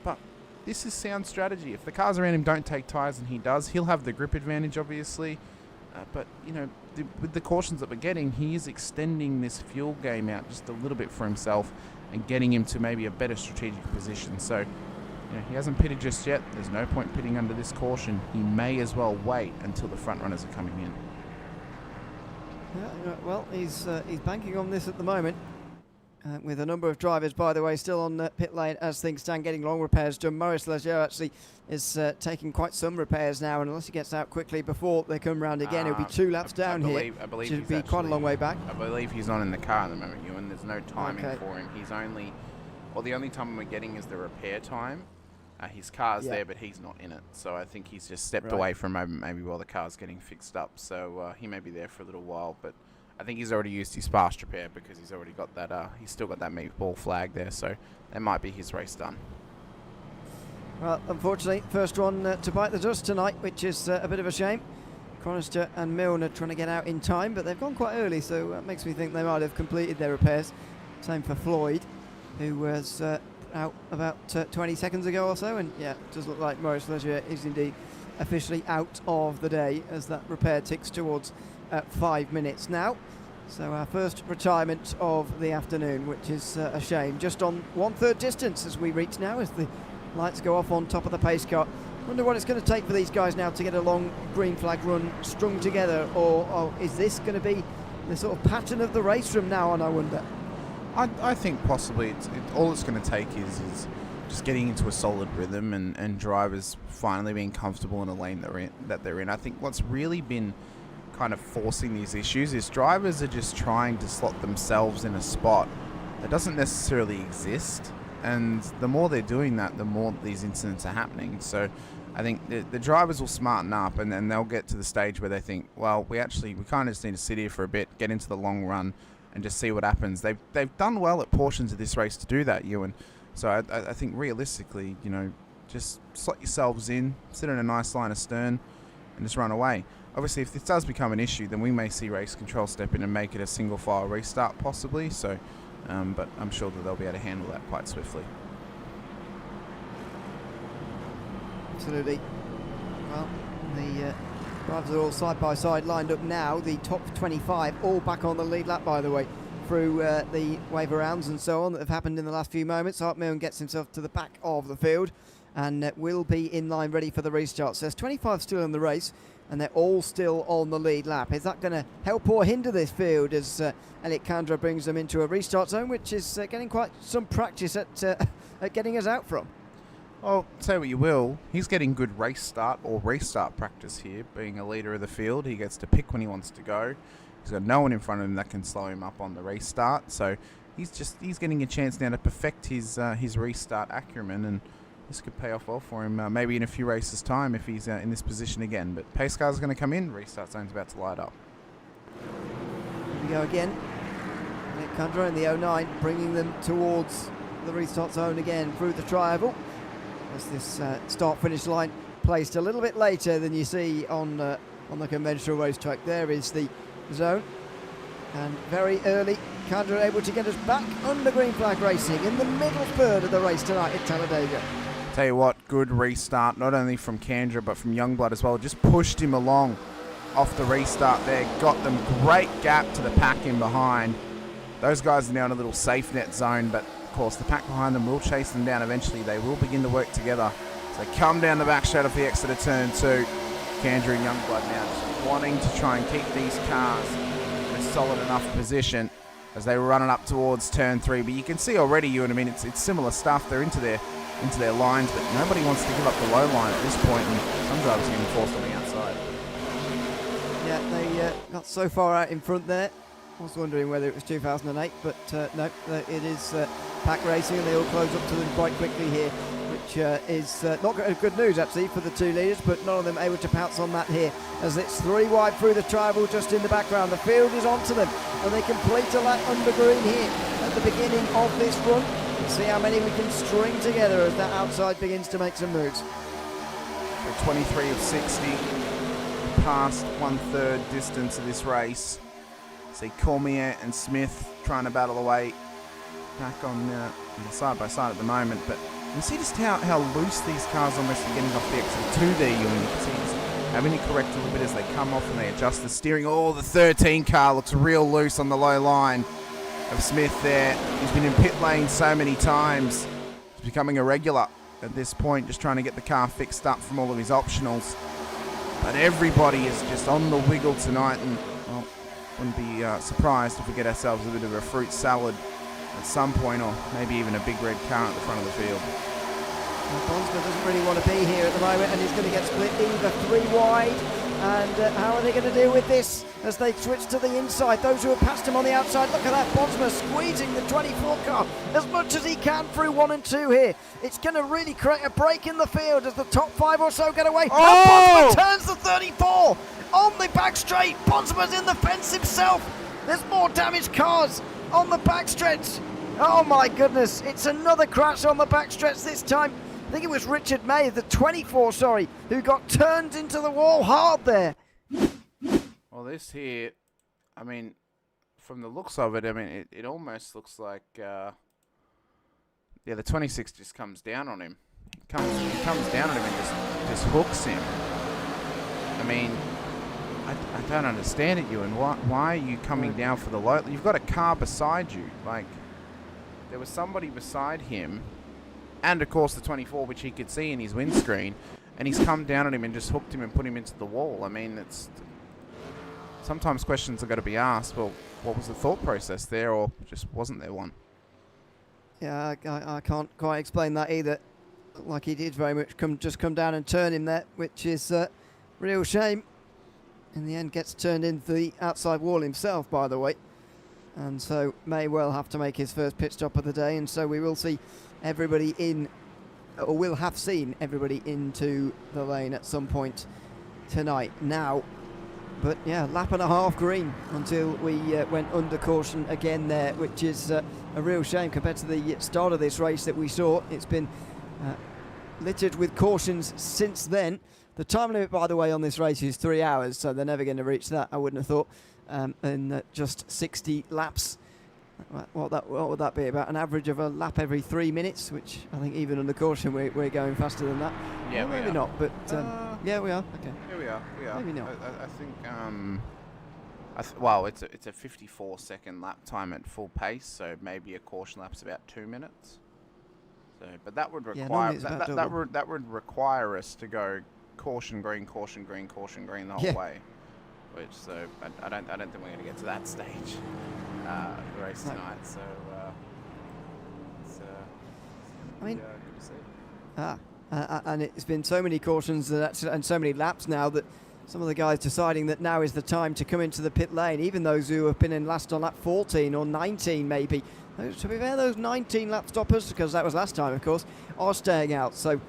but this is sound strategy. If the cars around him don't take tyres and he does, he'll have the grip advantage, obviously. But, with the cautions that we're getting, he is extending this fuel game out just a little bit for himself and getting him to maybe a better strategic position. So, he hasn't pitted just yet. There's no point pitting under this caution. He may as well wait until the front runners are coming in. Yeah, well, he's banking on this at the moment. with a number of drivers, by the way, still on the pit lane as things stand, getting long repairs done. Maurice Leger actually is taking quite some repairs now, and unless he gets out quickly before they come round again, he'll be 2 laps down here. I believe should be quite a long way back. I believe he's not in the car at the moment, Ewan. There's no timing for him. He's only, well, the only time we're getting is the repair time. His car's there, but he's not in it. So I think he's just stepped away for a moment, maybe while the car's getting fixed up. So he may be there for a little while, but I think he's already used his fast repair because he's already got that. He's still got that meatball flag there, so that might be his race done. Well, unfortunately, first one to bite the dust tonight, which is a bit of a shame. Chronister and Milne are trying to get out in time, but they've gone quite early, so that makes me think they might have completed their repairs. Same for Floyd, who was out about 20 seconds ago or so, and yeah, it does look like Maurice Leger is indeed officially out of the day as that repair ticks towards 5 minutes now. So our first retirement of the afternoon, which is a shame. Just on 1/3 distance as we reach now, as the lights go off on top of the pace car. Wonder what it's going to take for these guys now to get a long green flag run strung together, or is this going to be the sort of pattern of the race from now on, I wonder? I think possibly all it's going to take is just getting into a solid rhythm and drivers finally being comfortable in a lane that they're in. I think what's really been kind of forcing these issues is drivers are just trying to slot themselves in a spot that doesn't necessarily exist, and the more they're doing that, the more these incidents are happening. So I think the drivers will smarten up, and then they'll get to the stage where they think, well, we kind of just need to sit here for a bit, get into the long run and just see what happens. They've done well at portions of this race to do that, Ewan. So I think realistically, just slot yourselves in, sit in a nice line astern and just run away. Obviously, if this does become an issue, then we may see race control step in and make it a single file restart possibly. So, but I'm sure that they'll be able to handle that quite swiftly. Absolutely. Well, the drivers are all side by side lined up now. The top 25 all back on the lead lap, by the way, through the wave rounds and so on that have happened in the last few moments. Art Milne gets himself to the back of the field and will be in line ready for the restart. So there's 25 still in the race, and they're all still on the lead lap. Is that going to help or hinder this field as Elliot Kandra brings them into a restart zone, which is getting quite some practice at getting us out from? Well, say what you will, he's getting good race start or restart practice here. Being a leader of the field, he gets to pick when he wants to go. He's got no one in front of him that can slow him up on the restart. So he's getting a chance now to perfect his restart acumen, and this could pay off well for him maybe in a few races' time if he's in this position again. But pace car's going to come in, restart zone's about to light up. Here we go again. Elliot Kandra in the 09 bringing them towards the restart zone again through the tri-oval. As this start-finish line placed a little bit later than you see on the conventional racetrack. There is the zone, and very early Kandra able to get us back under green flag racing in the middle third of the race tonight at Talladega. Tell you what, good restart, not only from Kandra but from Youngblood as well. Just pushed him along off the restart there, got them great gap to the pack in behind. Those guys are now in a little safe net zone, but of course the pack behind them will chase them down eventually. They will begin to work together. So they come down the back straight off the exit of turn 2. Kandra and Youngblood now just wanting to try and keep these cars in a solid enough position as they were running up towards turn 3. But you can see already, Ewan, I mean, it's similar stuff. They're into their lines, but nobody wants to give up the low line at this point, and some drivers are getting forced on the outside. Yeah, they got so far out in front there. I was wondering whether it was 2008, but no, it is pack racing, and they all close up to them quite quickly here, which is not good news actually for the two leaders, but none of them able to pounce on that here as it's 3 wide through the tri-oval just in the background. The field is onto them, and they complete a lap under green here at the beginning of this run. Let's see how many we can string together as that outside begins to make some moves. So 23 of 60, past 1/3 distance of this race. See Cormier and Smith trying to battle away back on the side by side at the moment, but you see just how loose these cars almost are getting off the exit 2 there. You can see he's having to correct a little bit as they come off and they adjust the steering. Oh, the 13 car looks real loose on the low line of Smith there. He's been in pit lane so many times. He's becoming a regular at this point, just trying to get the car fixed up from all of his optionals. But everybody is just on the wiggle tonight, and well, wouldn't be surprised if we get ourselves a bit of a fruit salad at some point, or maybe even a big red car at the front of the field. Well, Bonsma doesn't really want to be here at the moment, and he's going to get split either 3 wide. And how are they going to deal with this as they switch to the inside? Those who have passed him on the outside, look at that, Bonsma squeezing the 24 car as much as he can through 1 and 2 here. It's going to really create a break in the field as the top 5 or so get away. Oh! And Bonsma turns the 34 on the back straight. Bonsma's in the fence himself. There's more damaged cars on the back stretch. Oh my goodness, it's another crash on the back stretch this time. I think it was Richard May, the 24, sorry, who got turned into the wall hard there. Well, this here, I mean, from the looks of it, I mean, it almost looks like, yeah, the 26 just comes down on him. Comes down on him and just hooks him. I mean, I don't understand it, Ewan. Why are you coming down for the low? You've got a car beside you. Like, there was somebody beside him, and of course the 24, which he could see in his windscreen, and he's come down on him and just hooked him and put him into the wall. I mean, it's sometimes questions are going to be asked. Well, what was the thought process there, or just wasn't there one? Yeah, I can't quite explain that either. Like he did very much just come down and turn him there, which is a real shame. In the end, gets turned into the outside wall himself, by the way. And so may well have to make his first pit stop of the day, and so we will see everybody in, or will have seen everybody into the lane at some point tonight now. But yeah, lap and a half green until we went under caution again there, which is a real shame compared to the start of this race that we saw. It's been littered with cautions since then. The time limit, by the way, on this race is 3 hours, so they're never going to reach that, I wouldn't have thought. In just 60 laps. What would that be? About an average of a lap every 3 minutes, which I think even under caution we're going faster than that. Yeah, well, maybe not, but yeah, we are. Okay. Yeah, we are. Maybe not. I think well, it's a 54-second lap time at full pace, so maybe a caution lap's about 2 minutes. So, but that would require that would require us to go caution green, caution green, caution green the whole way. Which, so I don't think we're going to get to that stage of the race tonight. So it's I mean, good to see. And it's been so many cautions and so many laps now that some of the guys deciding that now is the time to come into the pit lane, even those who have been in last on lap 14 or 19 maybe. To be fair, those 19 lap stoppers, because that was last time of course, are staying out. So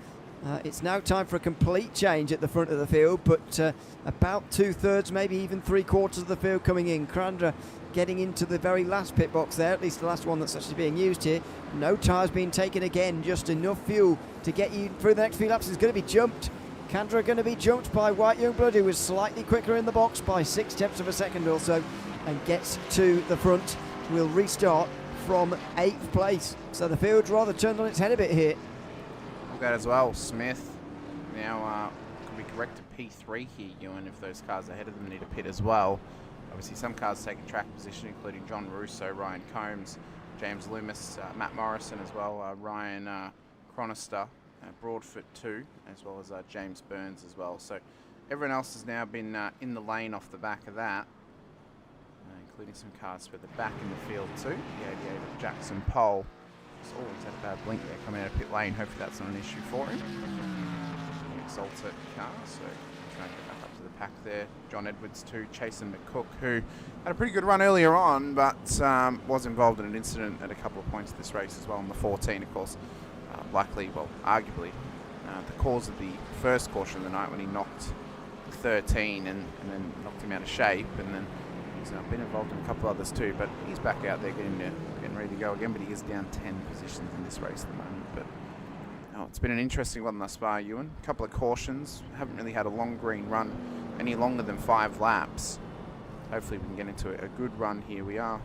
it's now time for a complete change at the front of the field, but about 2/3, maybe even 3/4 of the field coming in. Crandra getting into the very last pit box there, at least the last one that's actually being used here. No tyres being taken again, just enough fuel to get you through the next few laps. Is going to be jumped. Crandra going to be jumped by White Youngblood, who was slightly quicker in the box by 6/10 of a second or so, and gets to the front. We'll restart from 8th place. So the field's rather turned on its head a bit here. That as well. Smith now could be corrected P3 here, Ewan, if those cars ahead of them need a pit as well. Obviously some cars taking track position, including John Russo, Ryan Combs, James Loomis, Matt Morrison as well, Ryan Chronister, Broadfoot too, as well as James Burns as well. So everyone else has now been in the lane off the back of that, including some cars further back in the field too. The 88 of Jackson Pole. He's always had a bad blink there coming out of pit lane. Hopefully that's not an issue for him. The Exalted car, so trying to get back up to the pack there. John Edwards too, Chasen McCook, who had a pretty good run earlier on, but was involved in an incident at a couple of points of this race as well. On the 14, of course, likely, well, arguably, the cause of the first caution of the night when he knocked 13 and then knocked him out of shape, and then he's been involved in a couple others too, but he's back out there getting ready to go again, but he is down 10 positions in this race at the moment. But it's been an interesting one thus far, Ewan. A couple of cautions. Haven't really had a long green run any longer than 5 laps. Hopefully we can get into a good run here. We are,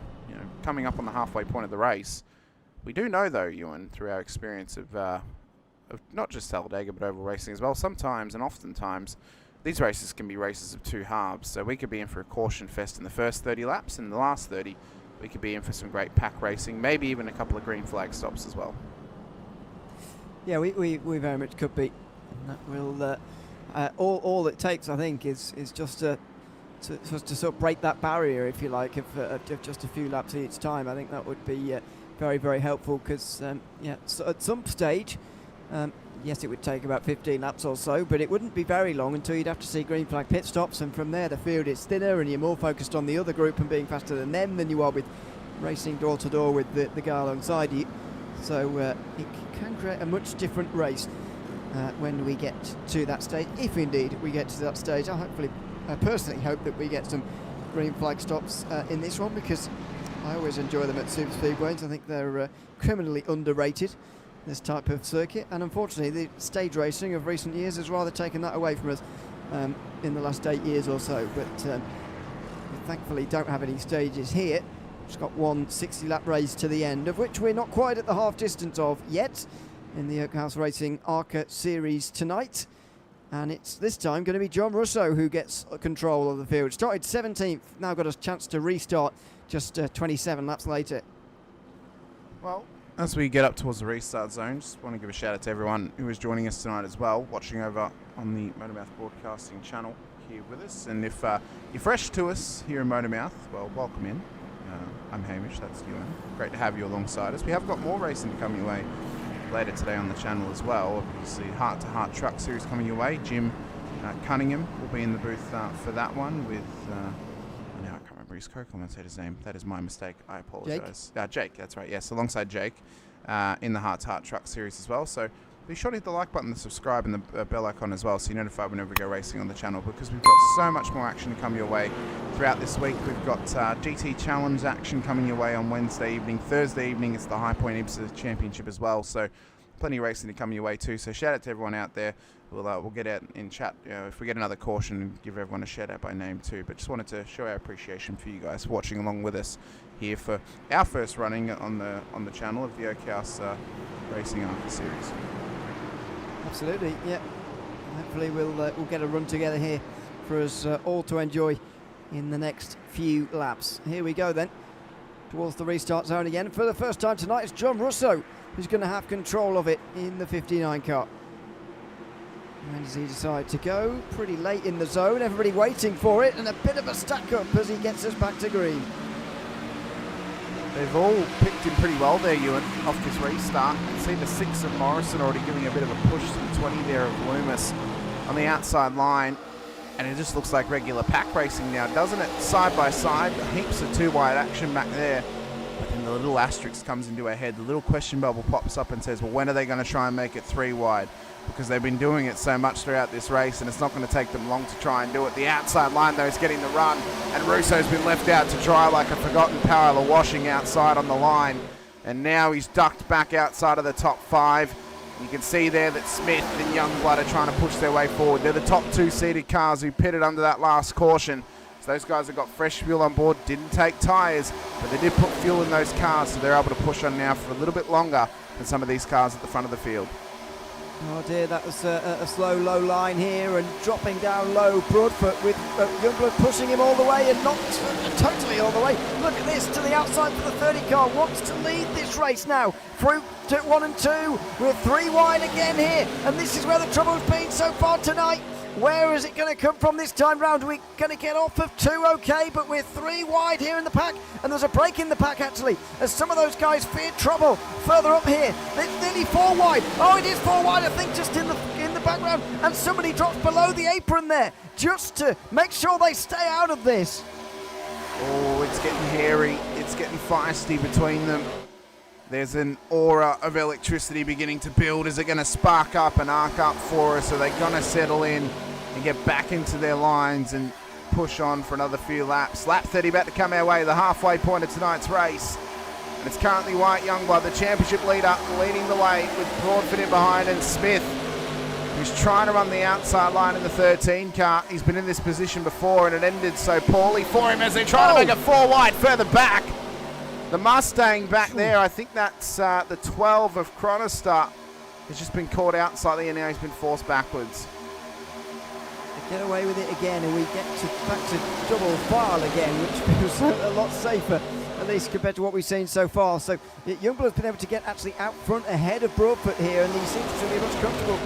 coming up on the halfway point of the race. We do know though, Ewan, through our experience of not just Talladega but oval racing as well, sometimes and oftentimes these races can be races of 2 halves. So we could be in for a caution fest in the first 30 laps, and in the last 30 we could be in for some great pack racing, maybe even a couple of green flag stops as well. Yeah, we very much could be. And that will all it takes, I think, is just to sort of break that barrier, if you like, of just a few laps each time. I think that would be very, very helpful because, so at some stage, yes, it would take about 15 laps or so, but it wouldn't be very long until you'd have to see green flag pit stops, and from there the field is thinner and you're more focused on the other group and being faster than them than you are with racing door to door with the guy alongside you. So it can create a much different race when we get to that stage, if indeed we get to that stage. I personally hope that we get some green flag stops in this one, because I always enjoy them at Superspeedways. I think they're criminally underrated, this type of circuit, and unfortunately the stage racing of recent years has rather taken that away from us in the last 8 years or so. But we thankfully don't have any stages here. It's got one 60-lap race to the end, of which we're not quite at the half distance of yet in the House Racing Arca Series tonight. And it's this time going to be John Russo who gets control of the field. Started 17th, now got a chance to restart just 27 laps later. Well, as we get up towards the restart zone, just want to give a shout out to everyone who is joining us tonight as well, watching over on the MotorMouth Broadcasting channel here with us. And if you're fresh to us here in MotorMouth, well, welcome in. I'm Hamish, that's Ewan. Great to have you alongside us. We have got more racing to come your way later today on the channel as well. Obviously, Heart to Heart Truck Series coming your way. Jim Cunningham will be in the booth for that one with, now I can't remember his co-commentator's name. That is my mistake. I apologise. Jake, that's right. Yes, alongside Jake in the Heart to Heart Truck Series as well. So be sure to hit the like button, the subscribe, and the bell icon as well, so you're notified whenever we go racing on the channel, because we've got so much more action to come your way throughout this week. We've got GT Challenge action coming your way on Wednesday evening. Thursday evening it's the High Point IBSA Championship as well, so plenty of racing to come your way too. So shout out to everyone out there. We'll get out in chat if we get another caution, and give everyone a shout out by name too. But just wanted to show our appreciation for you guys watching along with us here for our first running on the channel of the House Racing Arca Series. Absolutely, yeah. Hopefully we'll get a run together here for us all to enjoy in the next few laps. Here we go then, towards the restart zone again. For the first time tonight, it's John Russo who's going to have control of it in the 59 car. Where does he decide to go? Pretty late in the zone, everybody waiting for it, and a bit of a stack up as he gets us back to green. They've all picked him pretty well there, Ewan, off this restart. You can see the 6 of Morrison already giving a bit of a push to the 20 there of Loomis on the outside line. And it just looks like regular pack racing now, doesn't it? Side by side, heaps of 2-wide action back there. But then the little asterisk comes into our head. The little question bubble pops up and says, well, when are they going to try and make it 3-wide? Because they've been doing it so much throughout this race, and it's not going to take them long to try and do it. The outside line, though, is getting the run, and Russo's been left out to dry like a forgotten pile of washing outside on the line. And now he's ducked back outside of the top 5. You can see there that Smith and Youngblood are trying to push their way forward. They're the top 2 seated cars who pitted under that last caution. So those guys have got fresh fuel on board, didn't take tyres, but they did put fuel in those cars, so they're able to push on now for a little bit longer than some of these cars at the front of the field. Oh dear, that was a slow, low line here, and dropping down low, Broadfoot with Youngblood pushing him all the way, and not totally all the way. Look at this, to the outside for the 30 car, wants to lead this race now. Through to 1 and 2, we're 3 wide again here, and this is where the trouble's been so far tonight. Where is it going to come from this time round? We're going to get off of 2 okay, but we're 3 wide here in the pack, and there's a break in the pack actually, as some of those guys fear trouble further up here. It's nearly 4 wide. Oh, it is 4 wide, I think, just in the background, and somebody drops below the apron there just to make sure they stay out of this. Oh, it's getting hairy. It's getting feisty between them. There's an aura of electricity beginning to build. Is it going to spark up and arc up for us? Are they going to settle in and get back into their lines and push on for another few laps? Lap 30 about to come our way, the halfway point of tonight's race. And it's currently White Youngblood, the championship leader, leading the way with Broadfoot in behind, and Smith, who's trying to run the outside line in the 13 car. He's been in this position before, and it ended so poorly for him as they try to make it 4 wide further back. The Mustang back there, I think that's the 12 of Chronostar, has just been caught out slightly, and now he's been forced backwards. They get away with it again, and we get back to double file again, which feels a lot safer. at least compared to what we've seen so far. So Youngblood's been able to get actually out front ahead of Broadfoot here, and he seems to be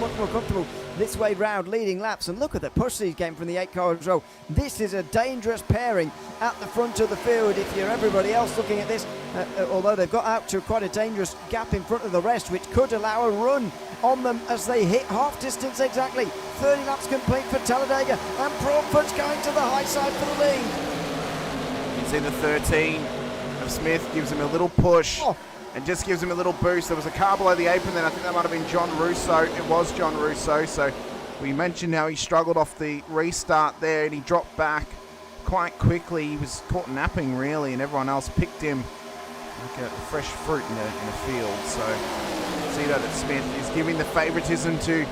much more comfortable this way round, leading laps. And look at the push he's getting from the 8 car as well. This is a dangerous pairing at the front of the field if you're everybody else looking at this, although they've got out to quite a dangerous gap in front of the rest, which could allow a run on them as they hit half distance exactly. 30 laps complete for Talladega, and Broadfoot's going to the high side for the lead. You see the 13 of Smith gives him a little push and just gives him a little boost. There was a car below the apron then. I think that might have been John Russo. It was John Russo. So we mentioned how he struggled off the restart there, and he dropped back quite quickly. He was caught napping really, and everyone else picked him like a fresh fruit in a field. So see that Smith is giving the favoritism to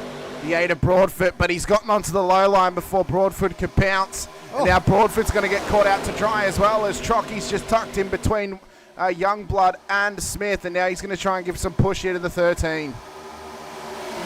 the 8 of Broadfoot, but he's gotten onto the low line before Broadfoot could pounce. And now Broadfoot's going to get caught out to dry as well, as Trocky's just tucked in between Youngblood and Smith, and now he's going to try and give some push here to the 13.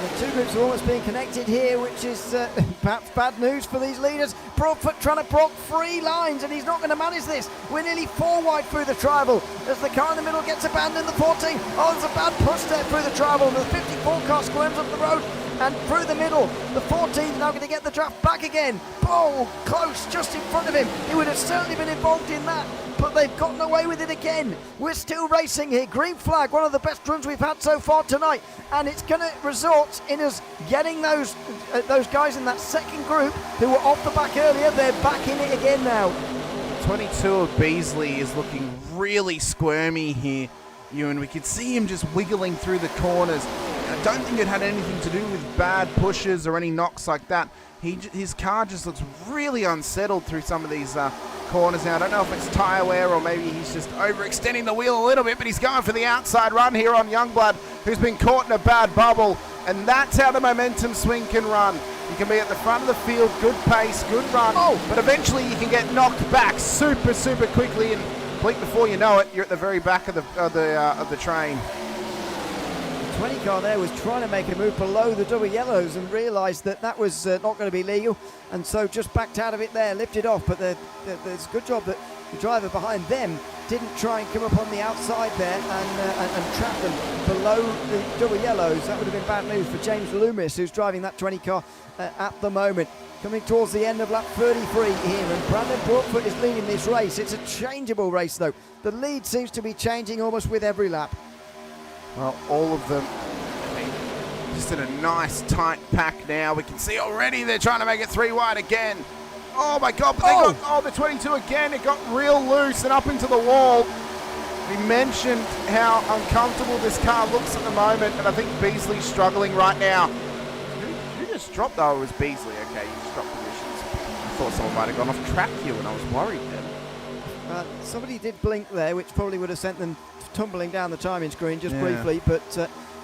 The two groups are almost being connected here, which is perhaps bad news for these leaders. Broadfoot trying to block 3 lines, and he's not going to manage this. We're nearly 4 wide through the tribal as the car in the middle gets abandoned. The 14, there's a bad push there through the tribal. The 54 car squirms up the road and through the middle. The 14 is now going to get the draft back again. Oh, close, just in front of him. He would have certainly been involved in that, but they've gotten away with it again. We're still racing here. Green flag, one of the best runs we've had so far tonight, and it's going to result in us getting those guys in that second group who were off the back earlier. They're back in it again now. 22 of Beasley is looking really squirmy here, Ewan. We could see him just wiggling through the corners. I don't think it had anything to do with bad pushes or any knocks like that. His car just looks really unsettled through some of these corners now. I don't know if it's tyre wear or maybe he's just overextending the wheel a little bit, but he's going for the outside run here on Youngblood, who's been caught in a bad bubble, and that's how the momentum swing can run. You can be at the front of the field, good pace, good run, but eventually you can get knocked back super quickly, and blink before you know it, you're at the very back of the train. 20 car there was trying to make a move below the double yellows and realised that was not going to be legal, and so just backed out of it there, lifted off. But there's a good job that the driver behind them didn't try and come up on the outside there and trap them below the double yellows. That would have been bad news for James Loomis, who's driving that 20 car at the moment. Coming towards the end of lap 33 here, and Brandon Broadfoot is leading this race. It's a changeable race though. The lead seems to be changing almost with every lap. Well, all of them just in a nice tight pack now. We can see already they're trying to make it 3 wide again. Oh my God, but they got the 22 again. It got real loose and up into the wall. We mentioned how uncomfortable this car looks at the moment, and I think Beasley's struggling right now. Who just dropped? Oh, it was Beasley. Okay, he just dropped positions. I thought someone might have gone off track here when I was worried then. Somebody did blink there, which probably would have sent them tumbling down the timing screen just briefly, but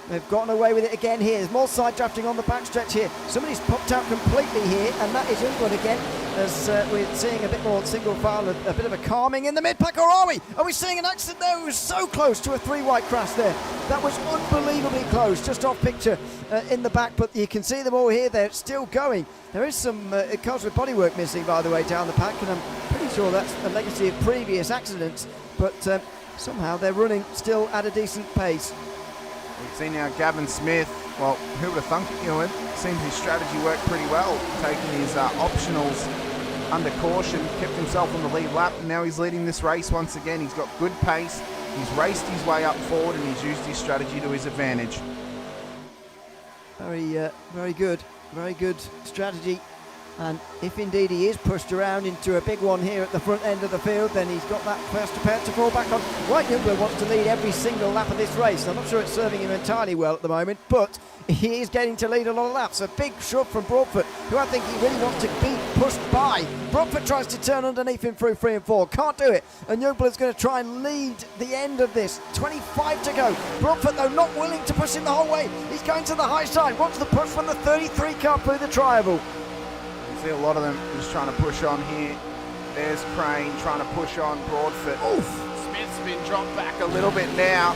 they've gotten away with it again here. There's more side drafting on the backstretch here. Somebody's popped out completely here, and that is Youngblood again, as we're seeing a bit more single file, a bit of a calming in the mid-pack, or are we? Are we seeing an accident there? It was so close to a 3-wide crash there. That was unbelievably close, just off picture in the back, but you can see them all here. They're still going. There is some cars with bodywork missing, by the way, down the pack, and I'm pretty sure that's a legacy of previous accidents, but somehow they're running still at a decent pace. We've seen now Gavin Smith. Well, who would have thunk it, Ewan? Seems his strategy worked pretty well, taking his optionals under caution, kept himself on the lead lap, and now he's leading this race once again. He's got good pace, he's raced his way up forward, and he's used his strategy to his advantage. Very good strategy. And if indeed he is pushed around into a big one here at the front end of the field, then he's got that first pair to fall back on. White Youngblood wants to lead every single lap of this race. I'm not sure it's serving him entirely well at the moment, but he is getting to lead a lot of laps. A big shove from Broadfoot, who I think he really wants to be pushed by. Broadfoot tries to turn underneath him through 3 and 4. Can't do it. And Youngblood's going to try and lead the end of this. 25 to go. Broadfoot, though, not willing to push him the whole way. He's going to the high side. Wants the push from the 33 car through the tribal. See a lot of them just trying to push on here. There's Crane trying to push on Broadfoot. Oof! Smith's been dropped back a little bit now.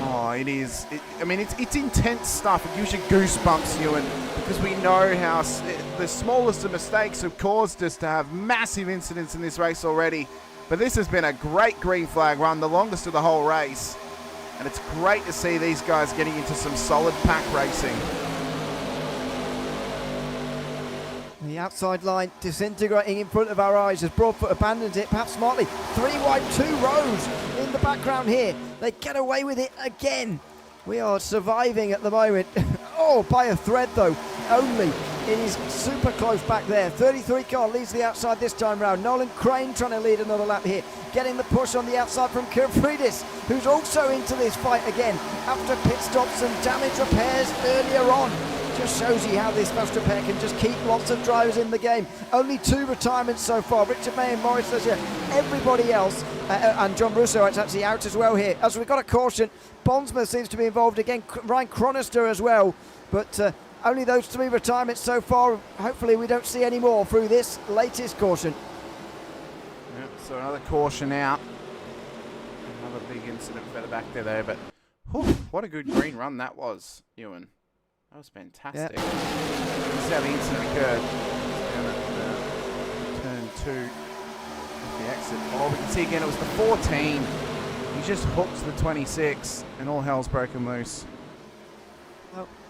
Oh, it is. It's intense stuff. It gives you goosebumps, Ewan, because we know how the smallest of mistakes have caused us to have massive incidents in this race already. But this has been a great green flag run, the longest of the whole race. And it's great to see these guys getting into some solid pack racing. The outside line disintegrating in front of our eyes as Broadfoot abandons it, perhaps smartly. 3 wide, 2 rows in the background here. They get away with it again. We are surviving at the moment. Oh, by a thread though, only. It is super close back there. 33 car leads the outside this time round. Nolan Crane trying to lead another lap here. Getting the push on the outside from Kyrfridis, who's also into this fight again after pit stops and damage repairs earlier on. Just shows you how this fast repair can just keep lots of drivers in the game. Only 2 retirements so far. Richard May and Maurice Lezier. Everybody else, and John Russo is actually out as well here. As we've got a caution, Bonsma seems to be involved again. Ryan Chronister as well. But only those 3 retirements so far. Whopefully we don't see any more through this latest caution. Yep, so another caution out. Another big incident further back there though. But whew, what a good green run that was, Ewan. That was fantastic. Yep. This is how the incident occurred. Down at turn 2 of the exit. Oh, we can see again it was the 14. He just hooked the 26 and all hell's broken loose.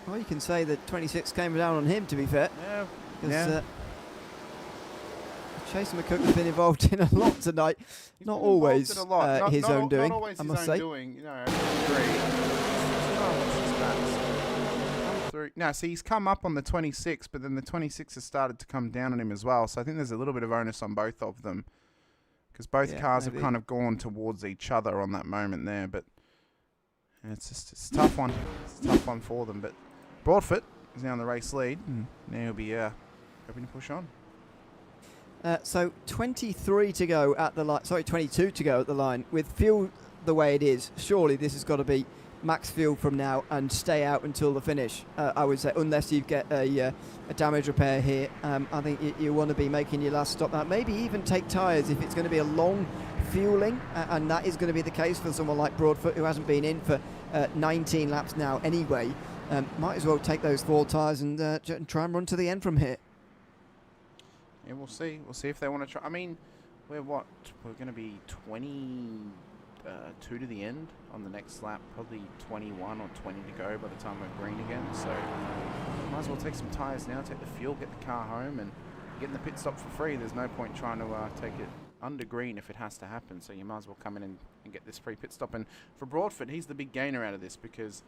Well, you can say that 26 came down on him, to be fair. Yeah. Because Jason McCook has been involved in a lot tonight. He's not been always involved in a lot. his own doing, Not always I his must own say. doing, you know, I agree. Come through. No, see, he's come up on the 26, but then the 26 has started to come down on him as well. So I think there's a little bit of onus on both of them. Because both cars have kind of gone towards each other on that moment there. But it's a tough one. It's a tough one for them. But Broadfoot is now in the race lead. Now he'll be hoping to push on. So 23 to go at the line. Sorry, 22 to go at the line. With fuel the way it is, surely this has got to be max fuel from now and stay out until the finish. I would say, unless you get a damage repair here. I think you want to be making your last stop. Maybe even take tyres if it's going to be a long fueling, and that is going to be the case for someone like Broadfoot, who hasn't been in for 19 laps now anyway. Might as well take those 4 tyres and try and run to the end from here. Yeah, we'll see. We'll see if they want to try. I mean, we're going to be 22 to the end on the next lap. Probably 21 or 20 to go by the time we're green again. So might as well take some tyres now, take the fuel, get the car home, and get in the pit stop for free. There's no point trying to take it under green if it has to happen. So you might as well come in and get this free pit stop. And for Broadfoot, he's the big gainer out of this because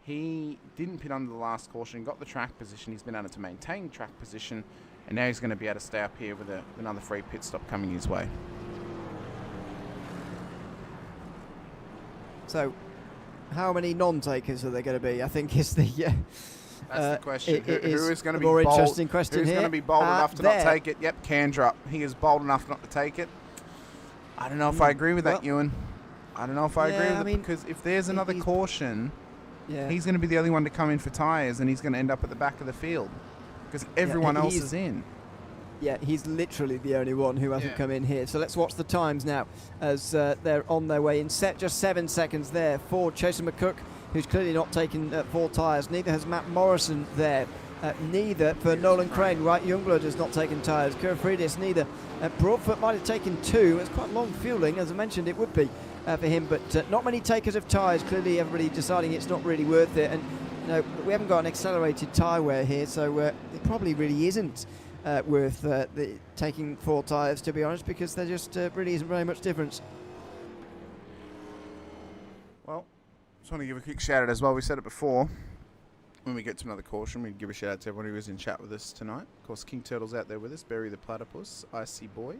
he didn't pit under the last caution, got the track position. He's been able to maintain track position. And now he's going to be able to stay up here with another free pit stop coming his way. So, how many non-takers are there going to be? I think is the that's the question. Who is going to be more bold? interesting question Who's here? going to be bold enough to not take it? Yep, Kandrup. He is bold enough not to take it. I don't know if I agree with that, Ewan. I don't know if I agree with it because if there's another caution, he's going to be the only one to come in for tyres, and he's going to end up at the back of the field. Because everyone else is in. Yeah, he's literally the only one who hasn't come in here. So let's watch the times now as they're on their way in. Just 7 seconds there for Chaser McCook, who's clearly not taken 4 tyres. Neither has Matt Morrison there. Neither for Nolan Crane. Wright Youngblood has not taken tyres. Kyrfridis, neither. Broadfoot might have taken 2. It's quite long fueling. As I mentioned, it would be for him. But not many takers of tyres. Clearly everybody deciding it's not really worth it. And no, we haven't got an accelerated tyre wear here, so it probably really isn't worth taking 4 tyres, to be honest, because there just really isn't very much difference. Well, just want to give a quick shout out as well. We said it before. When we get to another caution, we give a shout out to everyone who was in chat with us tonight. Of course, King Turtle's out there with us, Barry the Platypus, Icy Boy,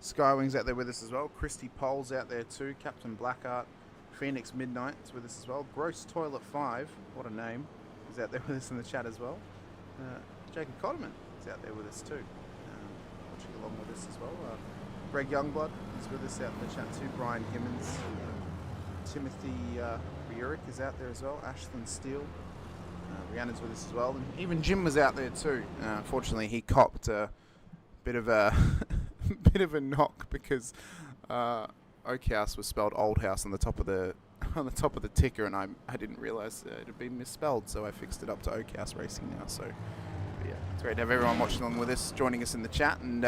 Skywing's out there with us as well, Christy Pole's out there too, Captain Blackheart, Phoenix Midnight's with us as well. Gross Toilet 5, what a name, is out there with us in the chat as well. Jacob Cotterman is out there with us too, watching along with us as well. Greg Youngblood is with us out in the chat too. Brian Gimmons, Timothy Riurick is out there as well. Ashlyn Steele, Rhiannon's with us as well, and even Jim was out there too. Unfortunately, he copped a bit of a knock because. Oak House was spelled Old House on the top of the ticker, and I didn't realise it had been misspelled, so I fixed it up to Oak House Racing now. So yeah, it's great to have everyone watching along with us, joining us in the chat, and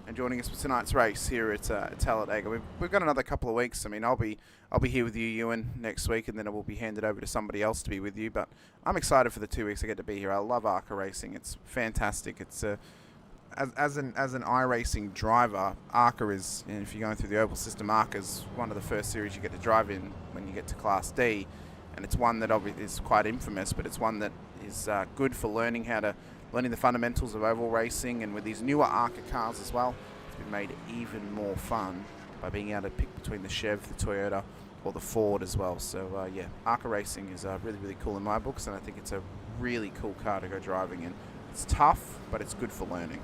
and joining us for tonight's race here at Talladega. We've got another couple of weeks. I mean, I'll be here with you, Ewan, next week, and then it will be handed over to somebody else to be with you. But I'm excited for the 2 weeks I get to be here. I love ARCA racing. It's fantastic. It's as an iRacing driver, ARCA is, and if you're going through the oval system, ARCA is one of the first series you get to drive in when you get to Class D, and it's one that obviously is quite infamous, but it's one that is good for learning the fundamentals of oval racing, and with these newer ARCA cars as well, it's been made even more fun by being able to pick between the Chev, the Toyota, or the Ford as well. So yeah, ARCA racing is really, really cool in my books, and I think it's a really cool car to go driving in. It's tough, but it's good for learning.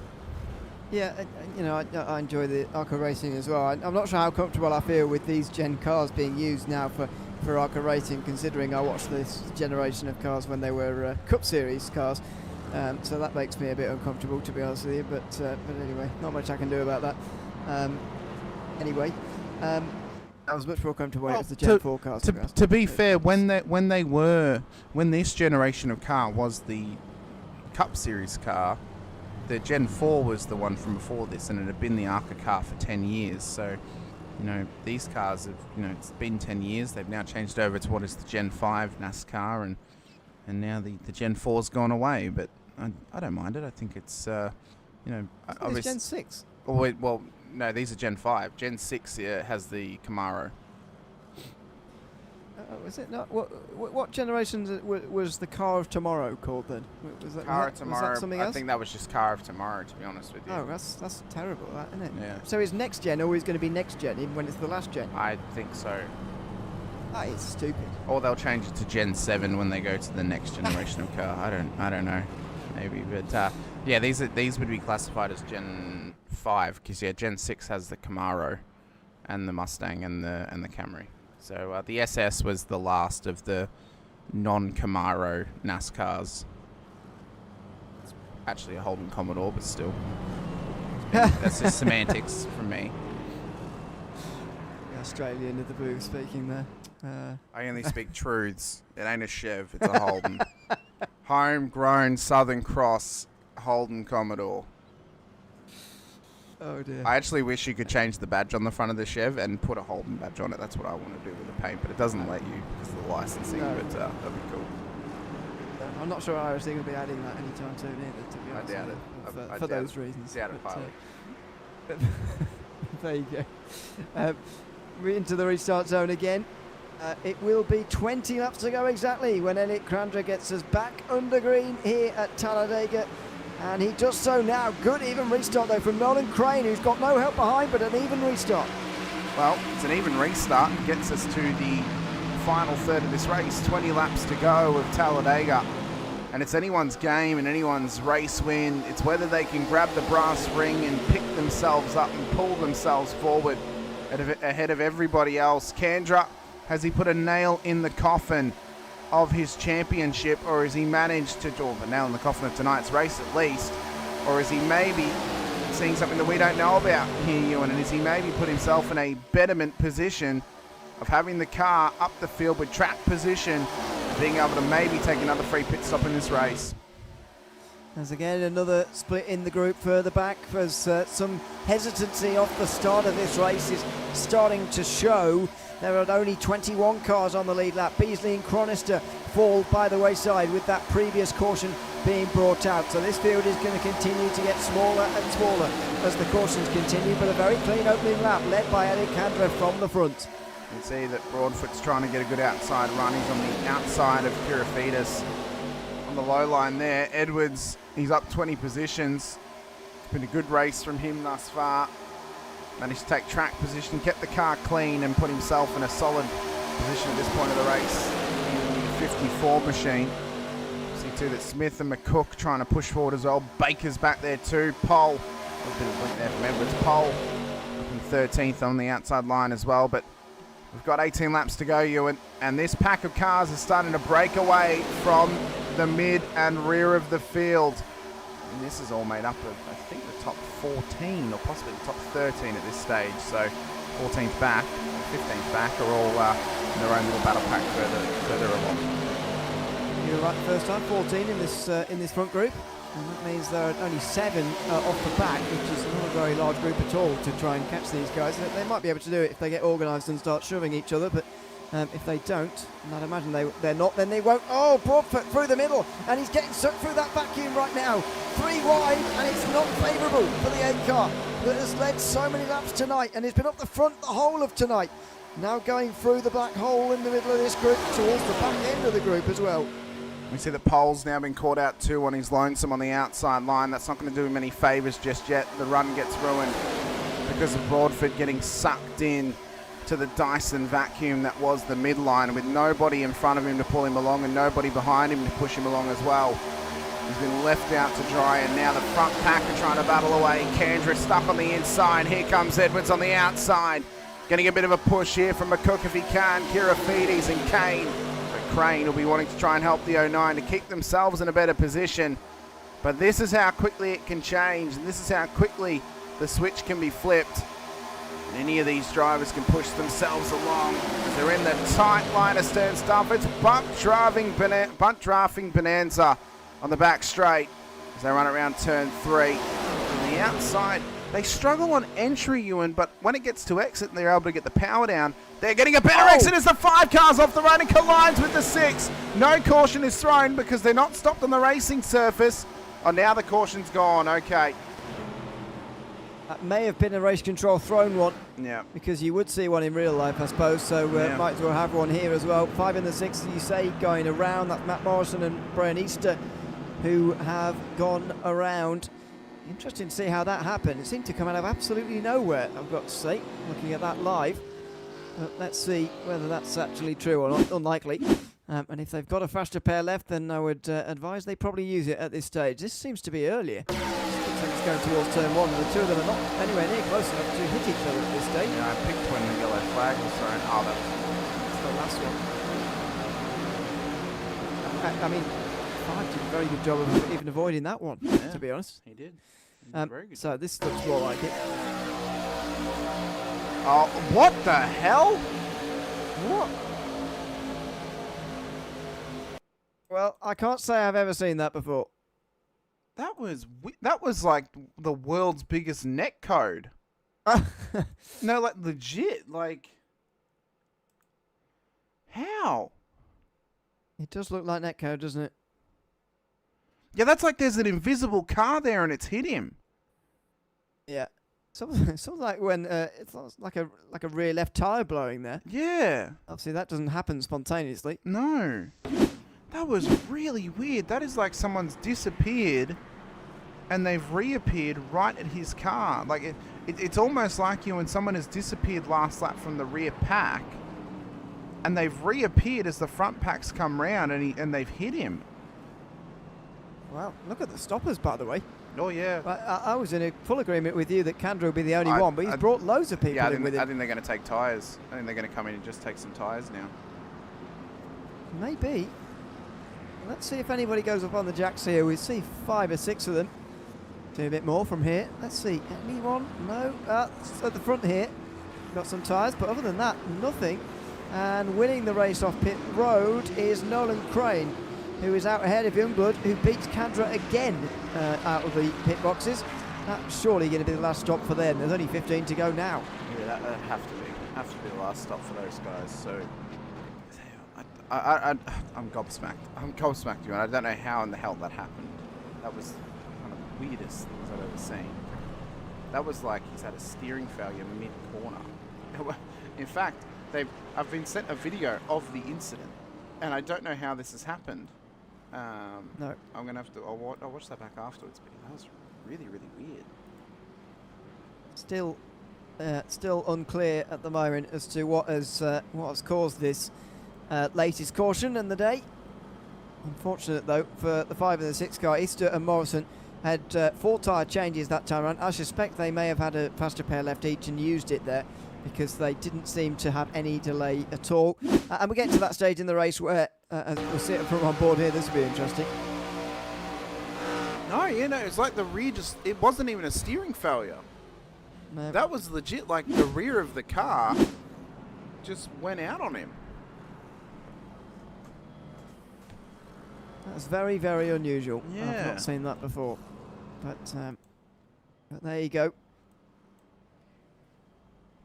Yeah, I enjoy the ARCA racing as well. I'm not sure how comfortable I feel with these gen cars being used now for ARCA racing, considering I watched this generation of cars when they were Cup Series cars. So that makes me a bit uncomfortable, to be honest with you. But anyway, not much I can do about that. I was much more comfortable when it was the Gen 4 cars. To be fair, when this generation of car was the Cup Series car, the Gen 4 was the one from before this, and it had been the ARCA car for 10 years. So, these cars have, it's been 10 years. They've now changed over to what is the Gen 5 NASCAR, and now the Gen 4's gone away. But I don't mind it. I think it's, It's Gen 6. Well, no, these are Gen 5. Gen 6 has the Camaro. Was it not? What generation was the Car of Tomorrow called then? Was that Car of Tomorrow. Was that something else? I think that was just Car of Tomorrow, to be honest with you. Oh, that's terrible, that, isn't it? Yeah. So is next gen always going to be next gen, even when it's the last gen? I think so. That is stupid. Or they'll change it to Gen 7 when they go to the next generation of car. I don't know, maybe. But yeah, these would be classified as Gen 5 because Gen 6 has the Camaro, and the Mustang and the Camry. So the SS was the last of the non-Camaro NASCARs. It's actually a Holden Commodore, but still. That's just semantics from me. The Australian of the booth speaking there. I only speak truths. It ain't a Chev, it's a Holden. Homegrown Southern Cross Holden Commodore. Oh dear. I actually wish you could change the badge on the front of the Chev and put a Holden badge on it. That's what I want to do with the paint, but it doesn't let you because of the licensing. No. But that'd be cool. I'm not sure IRC will be adding that anytime soon either, to be honest. I doubt it. For I those doubt reasons. Doubt it, but, there you go. We're into the restart zone again. It will be 20 laps to go exactly when Elliot Crandra gets us back under green here at Talladega. And he does so now. Good even restart though from Nolan Crane, who's got no help behind, but an even restart. Well, it's an even restart. Gets us to the final third of this race. 20 laps to go of Talladega. And it's anyone's game and anyone's race win. It's whether they can grab the brass ring and pick themselves up and pull themselves forward ahead of everybody else. Kandra, has he put a nail in the coffin of his championship, or has he managed to draw the nail in the coffin of tonight's race at least, or is he maybe seeing something that we don't know about here, Ewan, and has he maybe put himself in a betterment position of having the car up the field with track position, being able to maybe take another free pit stop in this race? There's again another split in the group further back, as some hesitancy off the start of this race is starting to show. There are only 21 cars on the lead lap. Beasley and Chronister fall by the wayside with that previous caution being brought out. So this field is going to continue to get smaller and smaller as the cautions continue, but a very clean opening lap led by Elliot Crandra from the front. You can see that Broadfoot's trying to get a good outside run. He's on the outside of Pyrrhophitus on the low line there. Edwards, he's up 20 positions. It's been a good race from him thus far. Managed to take track position, kept the car clean and put himself in a solid position at this point of the race in the 54 machine. See too that Smith and McCook trying to push forward as well. Baker's back there too. Pole, a bit of blink there from Edwards. Pole up in 13th on the outside line as well, but we've got 18 laps to go, Ewan, and this pack of cars is starting to break away from the mid and rear of the field. And this is all made up of, I think, the top 14 or possibly the top 13 at this stage. So 14th back, 15th back are all in their own little battle pack further along. You were right the first time, 14 in this front group. And that means there are only 7 off the back, which is not a very large group at all to try and catch these guys. They might be able to do it if they get organised and start shoving each other, but if they don't, and I'd imagine they're not, then they won't. Oh, Broadfoot through the middle, and he's getting sucked through that vacuum right now. 3 wide, and it's not favourable for the 8 car that has led so many laps tonight, and he's been up the front the whole of tonight. Now going through the black hole in the middle of this group towards the back end of the group as well. We see that Pole's now been caught out too on his lonesome on the outside line. That's not going to do him any favours just yet. The run gets ruined because of Broadfoot getting sucked in to the Dyson vacuum that was the midline, with nobody in front of him to pull him along and nobody behind him to push him along as well. He's been left out to dry, and now the front pack are trying to battle away. Kendra stuck on the inside. Here comes Edwards on the outside. Getting a bit of a push here from McCook if he can. Kira Feedes and Kane. Crane will be wanting to try and help the 09 to keep themselves in a better position. But this is how quickly it can change, and this is how quickly the switch can be flipped. And any of these drivers can push themselves along as they're in the tight line of stern stuff. It's bunt drafting bonanza on the back straight as they run around turn 3. On the outside, they struggle on entry, Ewan, but when it gets to exit and they're able to get the power down, they're getting a better exit as the 5 cars off the road and collides with the 6. No caution is thrown because they're not stopped on the racing surface. Oh, now the caution's gone. Okay. That may have been a race control thrown one. Yeah. Because you would see one in real life, I suppose, so might as well have one here as well. 5 in the 6, you say, going around. That's Matt Morrison and Brian Easter who have gone around. Interesting to see how that happened. It seemed to come out of absolutely nowhere, I've got to say, looking at that live. But let's see whether that's actually true or not. Unlikely. And if they've got a faster pair left, then I would advise they probably use it at this stage. This seems to be earlier. Looks like it's going towards turn 1, and the two of them are not anywhere near close enough to hit each other at this stage. Yeah, I picked when the yellow flag was thrown. Oh, That's the last one. I mean, Five did a very good job of even avoiding that one, to be honest. He did. Very good. So this looks more like it. Oh, what the hell? What? Well, I can't say I've ever seen that before. That was like the world's biggest net code. No, like legit, like how? It does look like netcode, doesn't it? Yeah, that's like there's an invisible car there and it's hit him. Yeah. Something like when it's like a rear left tire blowing there. Yeah. Obviously, that doesn't happen spontaneously. No. That was really weird. That is like someone's disappeared and they've reappeared right at his car. Like it's almost like you when someone has disappeared last lap from the rear pack and they've reappeared as the front packs come round and they've hit him. Well, look at the stoppers, by the way. Oh, yeah. Well, I was in a full agreement with you that Kandra will be the only one, but he's brought loads of people in with him. I think they're going to take tyres. I think they're going to come in and just take some tyres now. Maybe. Let's see if anybody goes up on the jacks here. We see 5 or 6 of them. Do a bit more from here. Let's see. Anyone? No. It's at the front here. Got some tyres, but other than that, nothing. And winning the race off pit road is Nolan Crane, who is out ahead of Youngblood, who beats Kandra again out of the pit boxes. That's surely going to be the last stop for them. There's only 15 to go now. Yeah, that'd have to be the last stop for those guys. So I'm gobsmacked. I'm gobsmacked, you. And I don't know how in the hell that happened. That was one of the weirdest things I've ever seen. That was like he's had a steering failure mid-corner. In fact, I've been sent a video of the incident, and I don't know how this has happened. No. I'm gonna have to. I'll watch that back afterwards. But that was really, really weird. Still unclear at the moment as to what has caused this latest caution in the day. Unfortunate though for the 5 and the 6 car. Easter and Morrison had 4 tyre changes that time around. I suspect they may have had a faster pair left each and used it there, because they didn't seem to have any delay at all. And we get to that stage in the race where, as we'll see it from on board here, this will be interesting. No, it's like the rear it wasn't even a steering failure. No. That was legit, like the rear of the car just went out on him. That's very, very unusual. Yeah. I've not seen that before. But there you go.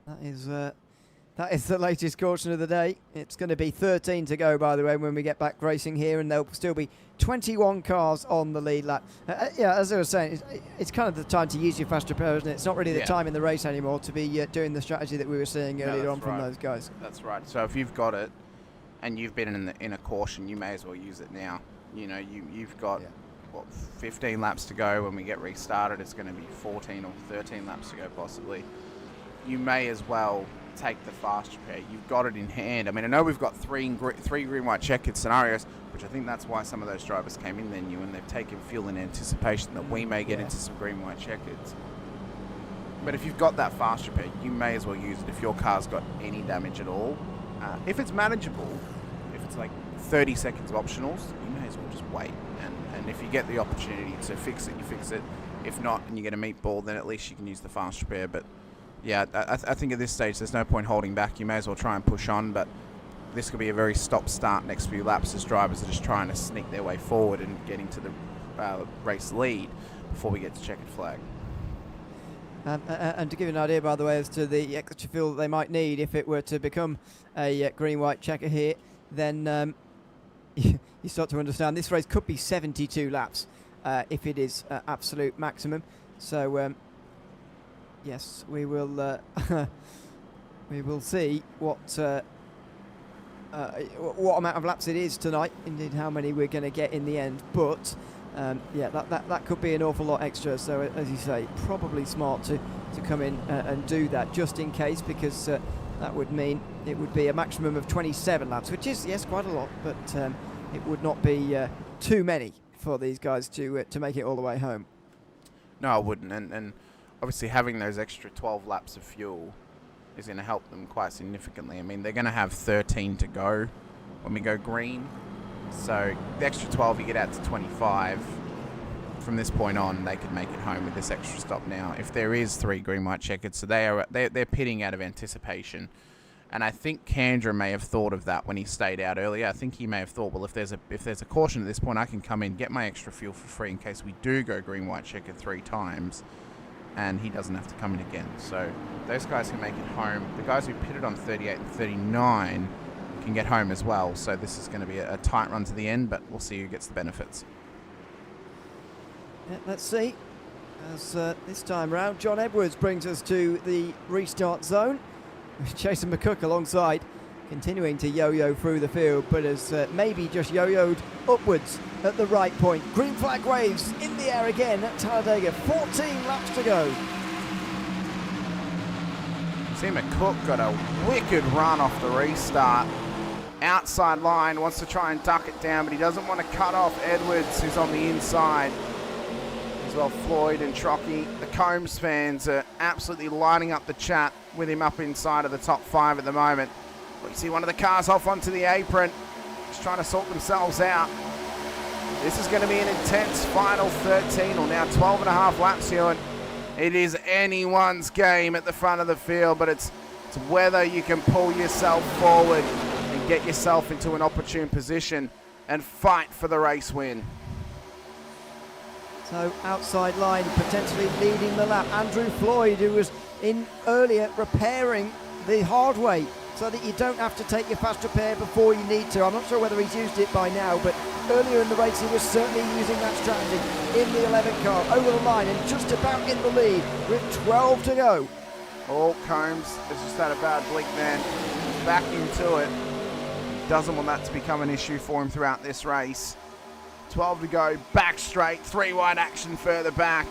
That is the latest caution of the day. It's going to be 13 to go, by the way, when we get back racing here, and there'll still be 21 cars on the lead lap. Yeah, as I was saying, it's kind of the time to use your fast repair, isn't it? It's not really the time in the race anymore to be doing the strategy that we were seeing earlier on from those guys. That's right. So if you've got it and you've been in a caution, you may as well use it now. You know, you've got 15 laps to go. When we get restarted, it's going to be 14 or 13 laps to go possibly. You may as well take the fast repair. You've got it in hand. I mean, I know we've got three green white checkered scenarios, which I think that's why some of those drivers came in then, and they've taken fuel in anticipation that we may get into some green white checkers. But if you've got that fast repair, you may as well use it if your car's got any damage at all. If it's manageable, if it's like 30 seconds of optionals, you may as well just wait. And if you get the opportunity to fix it, you fix it. If not, and you get a meatball, then at least you can use the fast repair. But yeah, I think at this stage there's no point holding back. You may as well try and push on, but this could be a very stop-start next few laps as drivers are just trying to sneak their way forward and get into the race lead before we get to checkered flag. And to give you an idea, by the way, as to the extra fuel that they might need if it were to become a green-white checker here, then you start to understand this race could be 72 laps if it is absolute maximum. So yes, we will we will see what amount of laps it is tonight. Indeed, how many we're going to get in the end. But yeah, that could be an awful lot extra. So as you say, probably smart to come in and do that just in case, because that would mean it would be a maximum of 27 laps, which is, yes, quite a lot, but it would not be too many for these guys to make it all the way home. No, it wouldn't. And obviously having those extra 12 laps of fuel is going to help them quite significantly. I mean, they're going to have 13 to go when we go green. So the extra 12, you get out to 25. From this point on, they could make it home with this extra stop now. If there is 3 green white checkered, so they're pitting out of anticipation. And I think Kandra may have thought of that when he stayed out earlier. I think he may have thought, well, if there's a caution at this point, I can come in, get my extra fuel for free in case we do go green white checkered 3 times, and he doesn't have to come in again. So those guys can make it home. The guys who pitted on 38 and 39 can get home as well. So this is going to be a tight run to the end, but we'll see who gets the benefits. Yeah, let's see. As this time round, John Edwards brings us to the restart zone. Jason McCook alongside, continuing to yo-yo through the field, but has maybe just yo-yoed upwards at the right point. Green flag waves in the air again at Talladega. 14 laps to go. See, McCook got a wicked run off the restart. Outside line, wants to try and duck it down, but he doesn't want to cut off Edwards, who's on the inside. As well, Floyd and Trocky. The Combs fans are absolutely lining up the chat with him up inside of the top 5 at the moment. We see one of the cars off onto the apron, just trying to sort themselves out. This is going to be an intense final 13, or now 12 and a half laps here, and it is anyone's game at the front of the field, but it's whether you can pull yourself forward and get yourself into an opportune position and fight for the race win. So outside line, potentially leading the lap. Andrew Floyd, who was in earlier, repairing the hard way so that you don't have to take your fast repair before you need to. I'm not sure whether he's used it by now, but earlier in the race he was certainly using that strategy in the 11 car over the line and just about in the lead with 12 to go. Oh, Combs has just had a bad blink, man. Back into it. Doesn't want that to become an issue for him throughout this race. 12 to go, back straight, 3 wide action further back,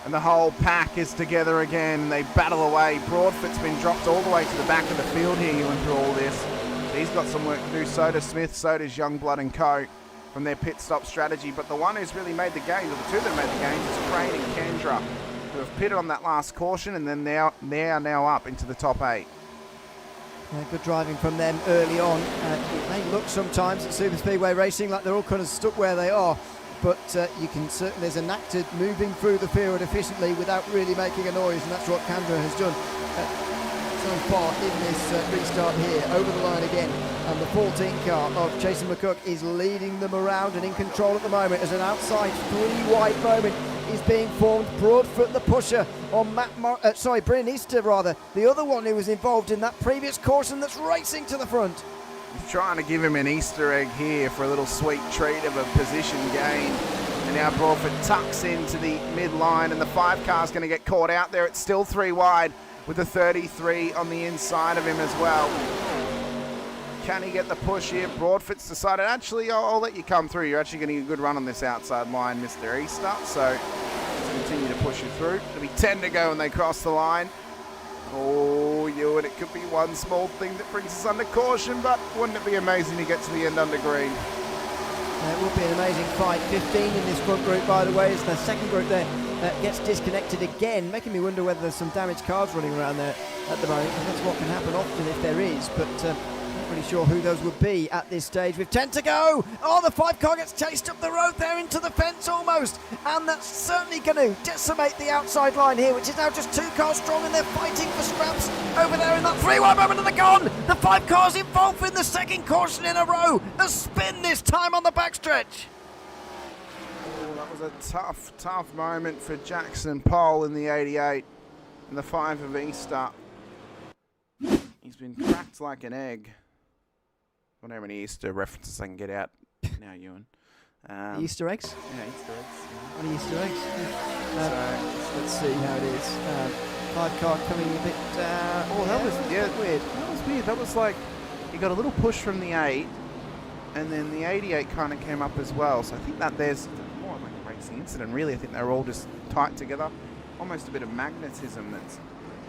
and the whole pack is together again. They battle away. Broadfoot's been dropped all the way to the back of the field here going through all this. He's got some work to do. So does Smith, so does Youngblood and Co. from their pit stop strategy. But the one who's really made the gains, or the two that made the gains, is Crane and Kendra, who have pitted on that last caution, and then they are now up into the top 8. Good driving from them early on. It may look sometimes at Superspeedway racing like they're all kind of stuck where they are, but you can certainly, there's a knack to moving through the field efficiently without really making a noise, and that's what Kendra has done. so far in this restart here. Over the line again, and the 14 car of Jason McCook is leading them around and in control at the moment as an outside 3-wide moment is being formed. Broadfoot the pusher on Bryn Easter rather, the other one who was involved in that previous caution that's racing to the front. He's trying to give him an Easter egg here for a little sweet treat of a position gain. And now Broadfoot tucks into the midline, and the 5 car's going to get caught out there. It's still 3 wide with the 33 on the inside of him as well. Can he get the push here? Broadfoot's decided, actually, I'll let you come through. You're actually getting a good run on this outside line, Mr. Easter. So let's continue to push you through. It'll be 10 to go when they cross the line. Oh, Ewan, it could be one small thing that brings us under caution, but wouldn't it be amazing to get to the end under green? It will be an amazing fight. 15 in this front group, by the way, as the second group there gets disconnected again, making me wonder whether there's some damaged cars running around there at the moment, because that's what can happen often if there is, but not really sure who those would be at this stage with 10 to go. Oh, the 5 car gets chased up the road there into the fence almost, and that's certainly going to decimate the outside line here, which is now just 2 cars strong, and they're fighting for scraps over there in that 3-wide moment, and they're gone. The 5 cars involved in the second caution in a row. A spin this time on the backstretch. Oh, that was a tough moment for Jackson Pole in the 88 and the 5 of Easter. He's been cracked like an egg. I wonder how many Easter references I can get out now, Ewan. Easter eggs? Yeah, Easter eggs. What are Easter eggs? Let's see how it is. 5 car coming a bit. Oh, that was weird. That was weird. That was like he got a little push from the 8, and then the 88 kind of came up as well. So I think that there's more like a racing incident. Really, I think they're all just tight together. Almost a bit of magnetism that's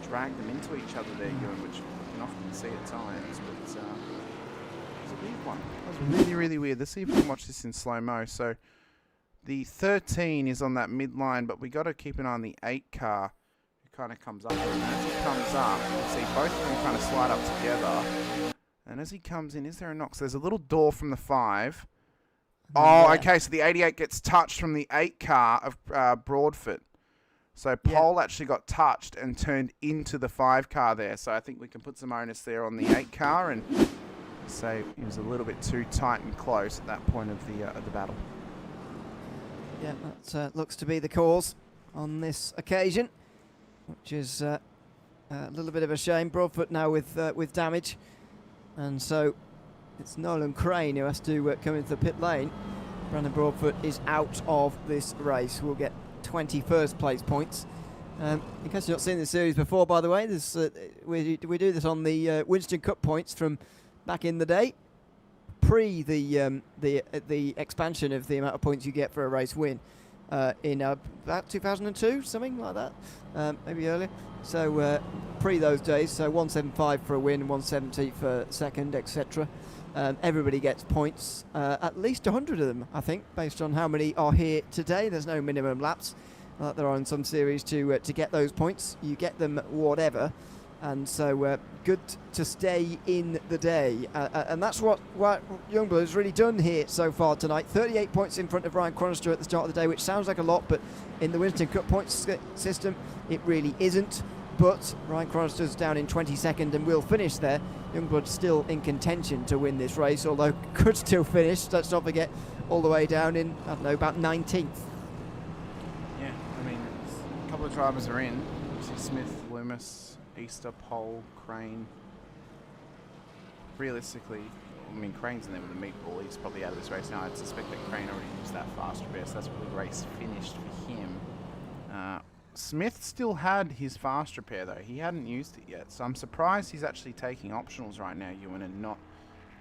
dragged them into each other there, Ewan, which you can often see at times. But it was a weird one. It was really, really weird. Let's see if we can watch this in slow-mo. So the 13 is on that midline, but we got to keep an eye on the 8 car who kind of comes up. And as he comes up, you see both of them kind of slide up together. And as he comes in, is there a knock? So there's a little door from the 5. Oh, okay, so the 88 gets touched from the 8 car of Broadfoot. So Pole actually got touched and turned into the 5 car there. So I think we can put some onus there on the 8 car and say he was a little bit too tight and close at that point of the battle. Yeah, that looks to be the cause on this occasion, which is a little bit of a shame. Broadfoot now with damage, and so it's Nolan Crane who has to come into the pit lane. Brandon Broadfoot is out of this race. We'll get 21st place points. In case you've not seen this series before, by the way, this we do this on the Winston Cup points from back in the day, pre the expansion of the amount of points you get for a race win in about 2002, something like that, maybe earlier. So pre those days, so 175 for a win, 170 for second, etc. Everybody gets points, at least 100 of them, I think, based on how many are here today. There's no minimum laps like there are in some series to get those points. You get them whatever, and so good to stay in the day. And that's what Youngblood has really done here so far tonight. 38 points in front of Ryan Chronister at the start of the day, which sounds like a lot, but in the Winston Cup points system, it really isn't. But Ryan Chronister's down in 22nd and will finish there. Youngblood still in contention to win this race, although could still finish, let's not forget, all the way down in, I don't know, about 19th. Yeah, I mean, a couple of drivers are in. See Smith, Loomis, Easter, Pole, Crane. Realistically, I mean, Crane's in there with a meatball. He's probably out of this race now. I'd suspect that Crane already used that faster best. That's where the race finished for him. Smith still had his fast repair though. He hadn't used it yet, so I'm surprised he's actually taking optionals right now, Ewan, and not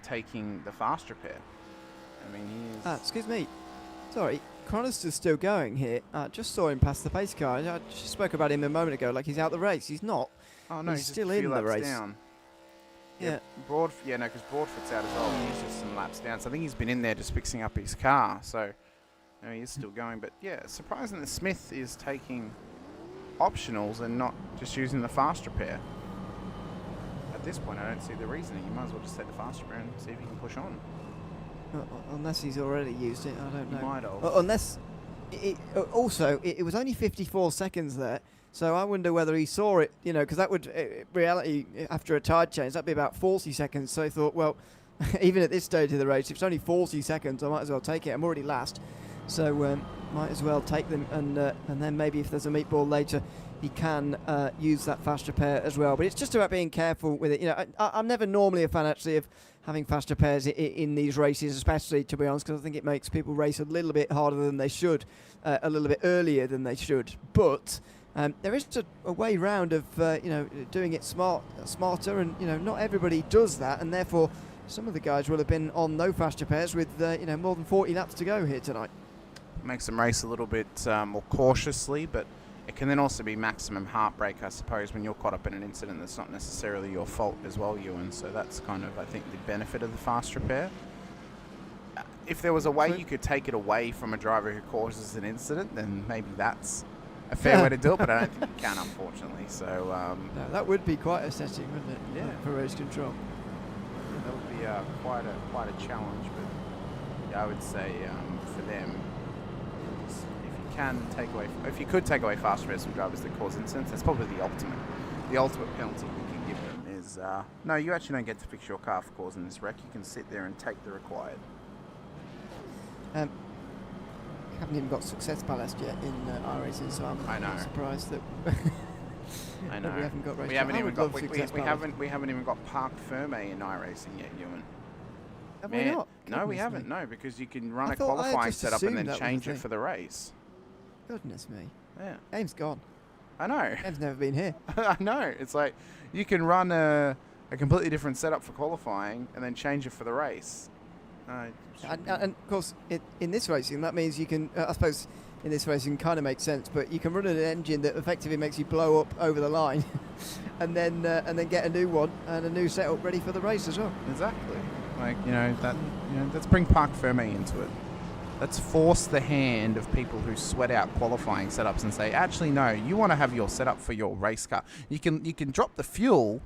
taking the fast repair. I mean, he is... excuse me. Sorry, Chronister's still going here. Just saw him pass the pace car. I just spoke about him a moment ago like he's out the race. He's not. Oh no, he's still in the race. Down. Yeah. Because Broadfoot's out as well. He's just some laps down. So I think he's been in there just fixing up his car. So no, he is still going. But yeah, surprising that Smith is taking optionals and not just using the fast repair. At this point, I don't see the reasoning. You might as well just take the fast repair and see if you can push on. Unless he's already used it, I don't know. He might have. Unless, it was only 54 seconds there So I wonder whether he saw it, because that would, reality, after a tide change, that'd be about 40 seconds. So he thought, well, even at this stage of the race, if it's only 40 seconds, I might as well take it. I'm already last. So might as well take them. And then maybe if there's a meatball later, he can use that fast repair as well. But it's just about being careful with it. I'm never normally a fan, actually, of having fast repairs in these races, especially, to be honest, because I think it makes people race a little bit harder than they should, a little bit earlier than they should. But there is a way round of doing it smarter, and not everybody does that, and therefore some of the guys will have been on no fast repairs with more than 40 laps to go here tonight. Makes them race a little bit more cautiously, but it can then also be maximum heartbreak, I suppose, when you're caught up in an incident that's not necessarily your fault as well, Ewan. So that's kind of, I think, the benefit of the fast repair. If there was a way you could take it away from a driver who causes an incident, then maybe that's a fair way to do it, but I don't think you can, unfortunately. So no, that would be quite a setting, wouldn't it? Yeah. For race control. Yeah, that would be quite a challenge, but yeah, I would say for them, if you could take away fast repairs from drivers that cause incidents, that's probably the ultimate penalty we can give them is no, you actually don't get to fix your car for causing this wreck. You can sit there and take the required. Haven't even got success ballast yet in iRacing, so I'm surprised that I know. that we haven't got race. We haven't even got parc ferme in iRacing yet, Ewan. Have we not? No, we haven't. No, because you can run a qualifying setup and then change it for the race. Goodness me. Yeah. Game's gone. I know. Game's never been here. I know. It's like you can run a completely different setup for qualifying and then change it for the race. And of course, in this racing, that means you can, I suppose, in this racing kind of makes sense, but you can run an engine that effectively makes you blow up over the line and then get a new one and a new setup ready for the race as well. Exactly. Let's bring parc ferme into it. Let's force the hand of people who sweat out qualifying setups and say, actually, no, you want to have your setup for your race car. You can drop the fuel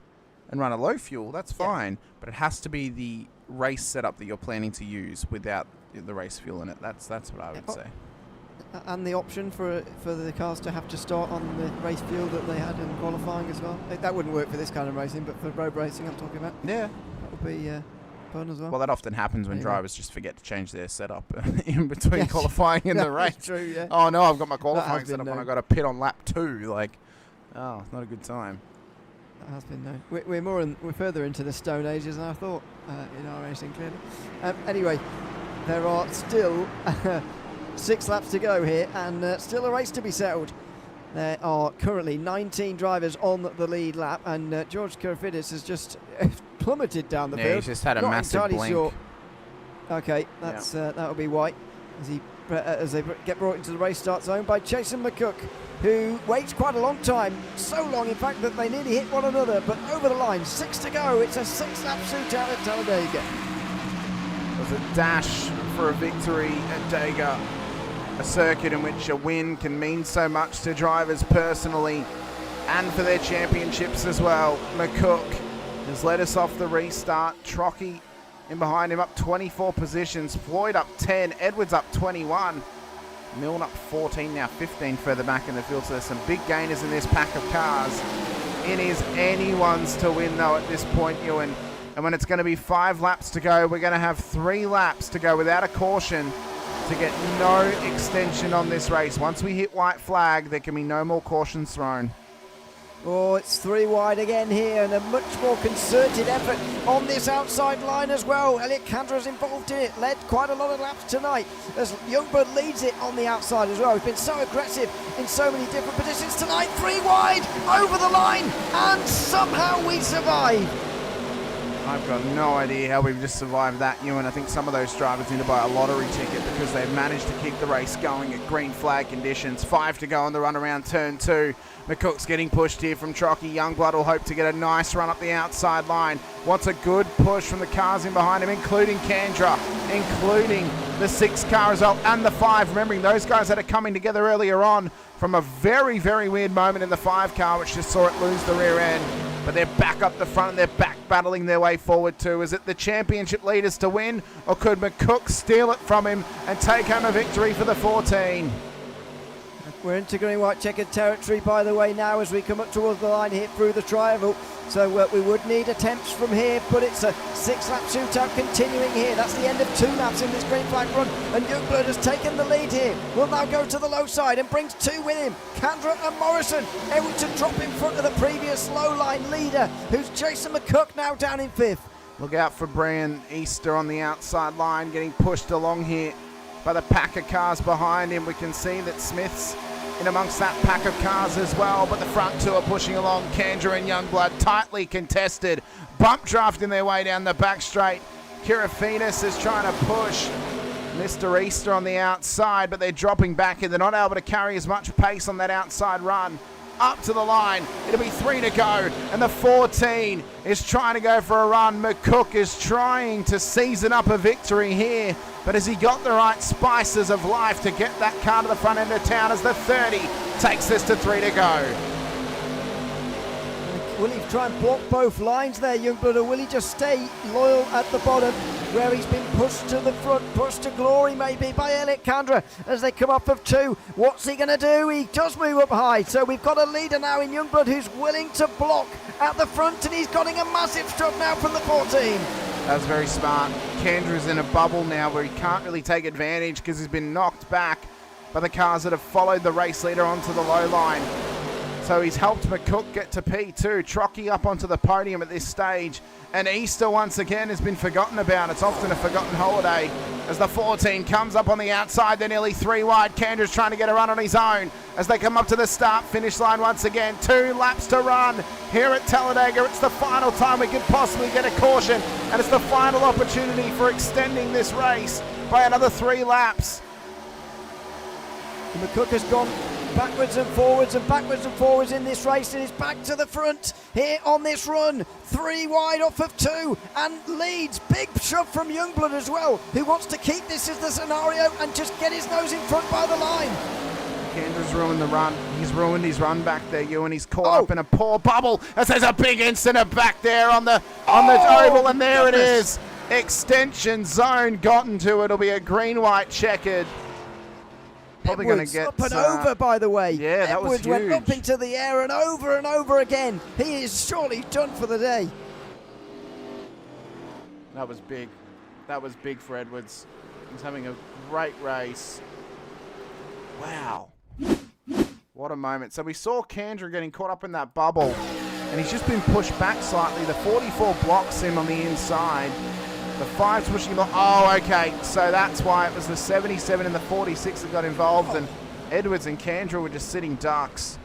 and run a low fuel, that's fine, but it has to be the race setup that you're planning to use without the race fuel in it. That's what I would say. And the option for the cars to have to start on the race fuel that they had in qualifying as well. That wouldn't work for this kind of racing, but for road racing I'm talking about. Yeah. That would be fun as well. Well, that often happens when drivers just forget to change their setup in between qualifying and the race. True, yeah. Oh no, I've got my qualifying setup and I got to pit on lap 2. Like, oh, not a good time. That has been known. We're further into the Stone Ages than I thought in our racing, clearly. Anyway, there are still 6 laps to go here, and still a race to be settled. There are currently 19 drivers on the lead lap, and George Kurafidis has just plummeted down the field. Yeah, he's just had a massive blink. Sure. Okay, that'll be white as they get brought into the race start zone by Jason McCook, who waits quite a long time, so long in fact that they nearly hit one another, but over the line, 6 to go. It's a 6-lap shootout at Talladega. There's a dash for a victory at Dega, a circuit in which a win can mean so much to drivers personally and for their championships as well. McCook has led us off the restart. Trocky in behind him up 24 positions. Floyd up 10. Edwards up 21. Milne up 14, now 15 further back in the field. So there's some big gainers in this pack of cars. It is anyone's to win though at this point, Ewan. And when it's going to be 5 laps to go, we're going to have 3 laps to go without a caution to get no extension on this race. Once we hit white flag, there can be no more cautions thrown. Oh, it's 3 wide again here, and a much more concerted effort on this outside line as well. Elliot Candra's involved in it, led quite a lot of laps tonight, as Youngbird leads it on the outside as well. He's been so aggressive in so many different positions tonight. 3 wide, over the line, and somehow we survive. I've got no idea how we've just survived that, Ewan. I think some of those drivers need to buy a lottery ticket because they've managed to keep the race going at green flag conditions. 5 to go on the run around turn 2. McCook's getting pushed here from Trocky. Youngblood will hope to get a nice run up the outside line. Wants a good push from the cars in behind him, including Kandra, including the 6 car as well, and the 5. Remembering those guys that are coming together earlier on from a very, very weird moment in the 5 car, which just saw it lose the rear end. But they're back up the front and they're back battling their way forward too. Is it the championship leaders to win, or could McCook steal it from him and take home a victory for the 14? We're into green white checkered territory, by the way, now as we come up towards the line here through the tri-oval. So we would need attempts from here, but it's a 6-lap shootout continuing here. That's the end of 2 laps in this green flag run, and Youngblood has taken the lead here. Will now go to the low side and brings 2 with him. Candra and Morrison able to drop in front of the previous low line leader, who's Jason McCook, now down in 5th. Look out for Brian Easter on the outside line, getting pushed along here by the pack of cars behind him. We can see that Smith's in amongst that pack of cars as well, but the front 2 are pushing along. Candra and Youngblood tightly contested, bump drafting their way down the back straight. Kirafinas is trying to push Mr. Easter on the outside, but they're dropping back and they're not able to carry as much pace on that outside run. Up to the line, it'll be 3 to go, and the 14 is trying to go for a run. McCook is trying to season up a victory here, but has he got the right spices of life to get that car to the front end of town as the 30 takes this to 3 to go? Will he try and block both lines there, Youngblood, or will he just stay loyal at the bottom where he's been pushed to the front, pushed to glory maybe by Elliot Candra as they come off of 2? What's he going to do? He does move up high, so we've got a leader now in Youngblood who's willing to block at the front, and he's getting a massive strut now from the 14. That was very smart. Candra's in a bubble now where he can't really take advantage because he's been knocked back by the cars that have followed the race leader onto the low line. So he's helped McCook get to P2. Trocky up onto the podium at this stage. And Easter once again has been forgotten about. It's often a forgotten holiday as the 14 comes up on the outside. They're nearly 3 wide. Candra's trying to get a run on his own as they come up to the start-finish line once again. 2 laps to run here at Talladega. It's the final time we could possibly get a caution, and it's the final opportunity for extending this race by another 3 laps. McCook has gone backwards and forwards in this race, and is back to the front here on this run. 3 wide off of 2 and leads. Big shove from Youngblood as well, who wants to keep this as the scenario and just get his nose in front by the line. Candra's ruined the run. He's ruined his run back there, Ewan. He's caught up in a poor bubble as there's a big incident back there on the oval, and there it is. Extension zone gotten to. It'll be a green-white checkered. Probably going to get up and over, by the way. Yeah, that was huge. Went up into the air and over again. He is surely done for the day. That was big. That was big for Edwards. He's having a great race. Wow. What a moment. So we saw Candra getting caught up in that bubble, and he's just been pushed back slightly. The 44 blocks him on the inside. The 5's pushing him. Oh, okay. So that's why it was the 77 and the 46 that got involved, and Edwards and Candra were just sitting ducks.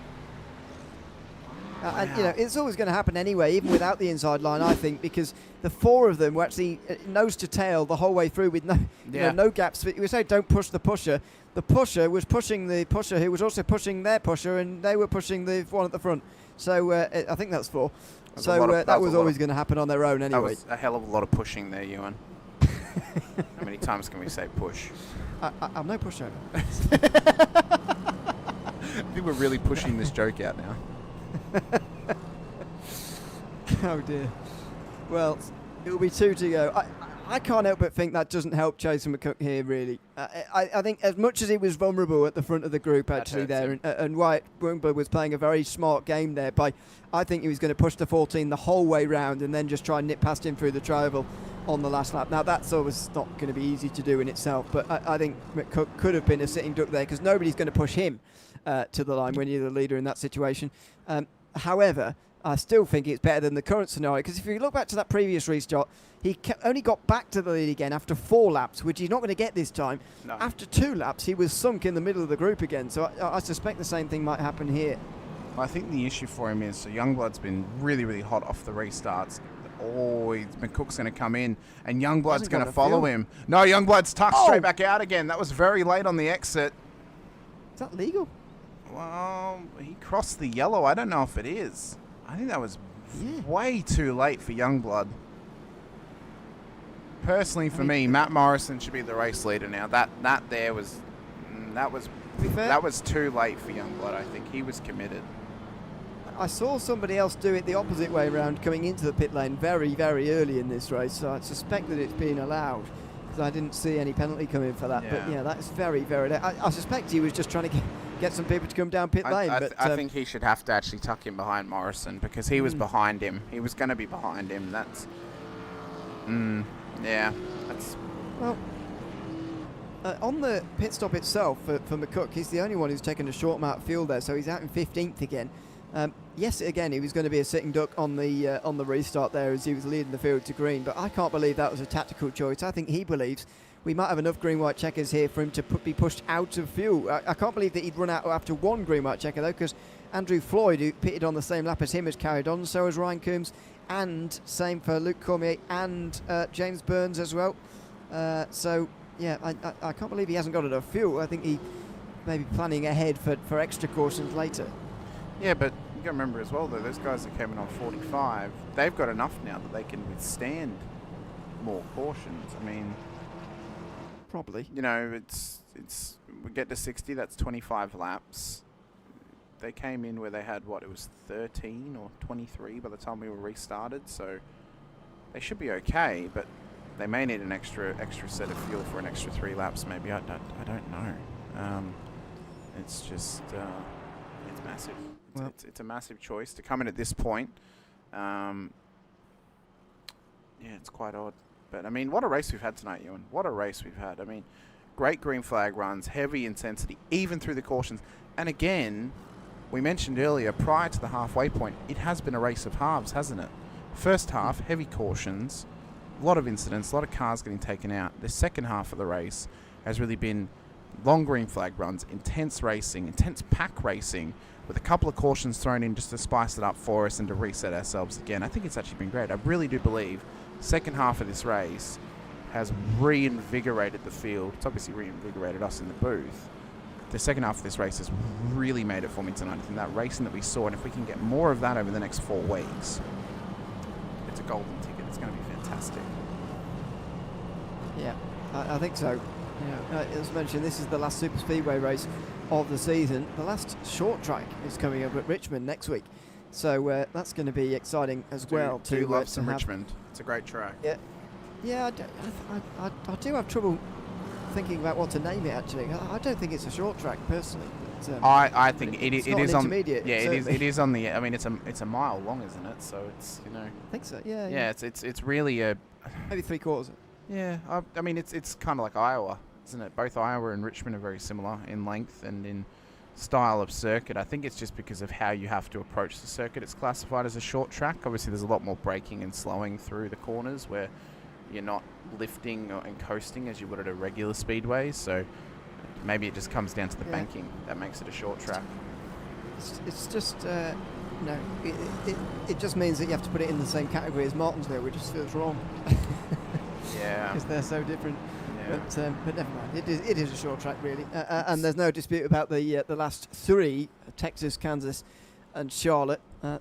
Wow. And you know, it's always going to happen anyway, even without the inside line, I think, because the 4 of them were actually nose to tail the whole way through with no gaps. We say don't push the pusher. The pusher was pushing the pusher, who was also pushing their pusher, and they were pushing the one at the front. So I think that's 4. So that was always going to happen on their own anyway. That was a hell of a lot of pushing there, Ewan. How many times can we say push? I'm no pushover. I think we're really pushing this joke out now. Oh dear. Well, it will be 2 to go. I can't help but think that doesn't help Jason McCook here, really. I think as much as he was vulnerable at the front of the group, actually, there, and Wyatt Youngblood was playing a very smart game there. I think he was going to push the 14 the whole way round and then just try and nip past him through the tri-oval on the last lap. Now, that's always not going to be easy to do in itself, but I think McCook could have been a sitting duck there because nobody's going to push him to the line when you're the leader in that situation. However, I still think it's better than the current scenario, because if you look back to that previous restart, he only got back to the lead again after 4 laps, which he's not going to get this time. No. After 2 laps, he was sunk in the middle of the group again, so I suspect the same thing might happen here. I think the issue for him is, so Youngblood's been really, really hot off the restarts. McCook's going to come in, and Youngblood's going to follow him. No, Youngblood's tucked straight back out again. That was very late on the exit. Is that legal? Well, he crossed the yellow. I don't know if it is. I think that was way too late for Youngblood. Personally, for me, Matt Morrison should be the race leader now. That was too late for Youngblood. I think he was committed. I saw somebody else do it the opposite way around, coming into the pit lane very, very early in this race. So I suspect that it's been allowed, because I didn't see any penalty coming for that. Yeah. But yeah, that's very, very late. I suspect he was just trying to get some people to come down pit lane. I think he should have to actually tuck in behind Morrison because he was behind him. He was going to be behind him. That's... yeah. That's... Well, on the pit stop itself for McCook, he's the only one who's taken a short amount of fuel there, so he's out in 15th again. Yes, again, he was going to be a sitting duck on the restart there as he was leading the field to green, but I can't believe that was a tactical choice. I think he believes we might have enough green-white checkers here for him to be pushed out of fuel. I can't believe that he'd run out after one green-white checker, though, because Andrew Floyd, who pitted on the same lap as him, has carried on, so has Ryan Coombs, and same for Luke Cormier and James Burns as well. So, yeah, I can't believe he hasn't got enough fuel. I think he may be planning ahead for extra cautions later. Yeah, but you got to remember as well, though, those guys that came in on 45, they've got enough now that they can withstand more cautions. I mean... Probably. You know, it's we get to 60, that's 25 laps. They came in where they had, what, it was 13 or 23 by the time we were restarted, so they should be okay, but they may need an extra set of fuel for an extra 3 laps maybe. I don't know. It's just, it's massive. Well, it's a massive choice to come in at this point. Yeah, it's quite odd. But, I mean, what a race we've had tonight, Ewan. What a race we've had. I mean, great green flag runs, heavy intensity, even through the cautions. And again, we mentioned earlier, prior to the halfway point, it has been a race of halves, hasn't it? First half, heavy cautions, a lot of incidents, a lot of cars getting taken out. The second half of the race has really been long green flag runs, intense racing, intense pack racing, with a couple of cautions thrown in just to spice it up for us and to reset ourselves again. I think it's actually been great. I really do believe second half of this race has reinvigorated the field. It's obviously reinvigorated us in the booth. The second half of this race has really made it for me tonight. I think that racing that we saw, and if we can get more of that over the next 4 weeks, it's a golden ticket. It's going to be fantastic. Yeah, I think so. Yeah, as mentioned, this is the last Superspeedway race of the season. The last short track is coming up at Richmond next week. So that's going to be exciting as well. Do love some Richmond. It's a great track. Yeah. I do have trouble thinking about what to name it. Actually, I don't think it's a short track personally. But, I think it is on. Intermediate. Yeah, it is on the. I mean, it's a mile long, isn't it? So it's I think so. Yeah. Yeah, it's really a. Maybe 3/4. Yeah, I mean it's kind of like Iowa, isn't it? Both Iowa and Richmond are very similar in length and in style of circuit. I think it's just because of how you have to approach the circuit. It's classified as a short track. Obviously, there's a lot more braking and slowing through the corners where you're not lifting and coasting as you would at a regular speedway. So maybe it just comes down to the banking that makes it a short track. It's just it just means that you have to put it in the same category as Martinsville, which just feels wrong. Yeah, because they're so different. Yeah. But never mind. It is a short track, really, and there's no dispute about the last 3: Texas, Kansas, and Charlotte.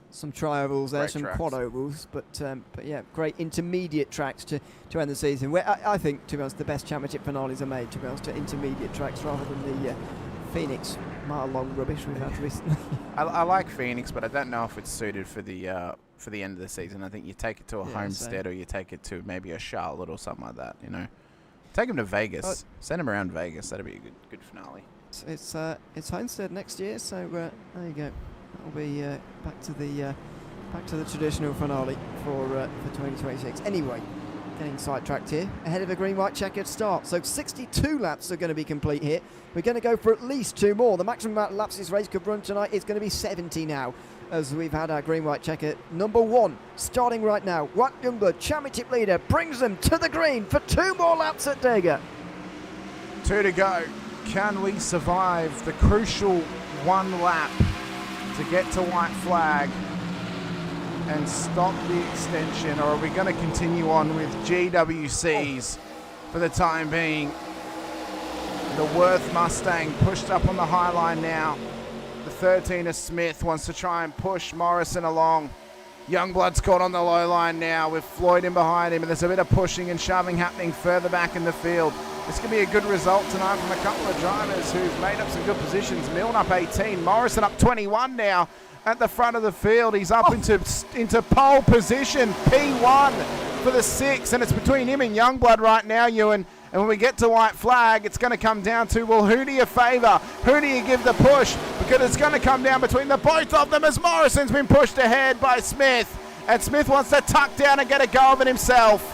Some tri-ovals there, some quad ovals, but yeah, great intermediate tracks to end the season. Where I think, to be honest, the best championship finales are made, to be honest, to intermediate tracks rather than the Phoenix mile-long rubbish we've had recently. I like Phoenix, but I don't know if it's suited for the end of the season. I think you take it to a Homestead, or you take it to maybe a Charlotte or something like that. You know. Take him to Vegas. Send him around Vegas. That'd be a good finale. It's Homestead next year, so there you go. That'll be back to the traditional finale for 2026. Anyway, getting sidetracked here ahead of a green-white checkered start. So 62 laps are going to be complete here. We're going to go for at least 2 more. The maximum amount of laps this race could run tonight is going to be 70 now, as we've had our green-white checker number 1 starting right now. Watt Youngblood, championship leader, brings them to the green for 2 more laps at Dega. 2 to go. Can we survive the crucial 1 lap to get to white flag and stop the extension, or are we going to continue on with GWCs for the time being? The Worth Mustang pushed up on the high line now. The 13er Smith wants to try and push Morrison along. Youngblood's caught on the low line now with Floyd in behind him, and there's a bit of pushing and shoving happening further back in the field. This could be a good result tonight from a couple of drivers who've made up some good positions. Milne up 18, Morrison up 21 now at the front of the field. He's up into pole position, P1 for the 6, and it's between him and Youngblood right now, Ewan. And when we get to white flag, it's going to come down to, well, who do you favour? Who do you give the push? Because it's going to come down between the both of them as Morrison's been pushed ahead by Smith. And Smith wants to tuck down and get a go of it himself.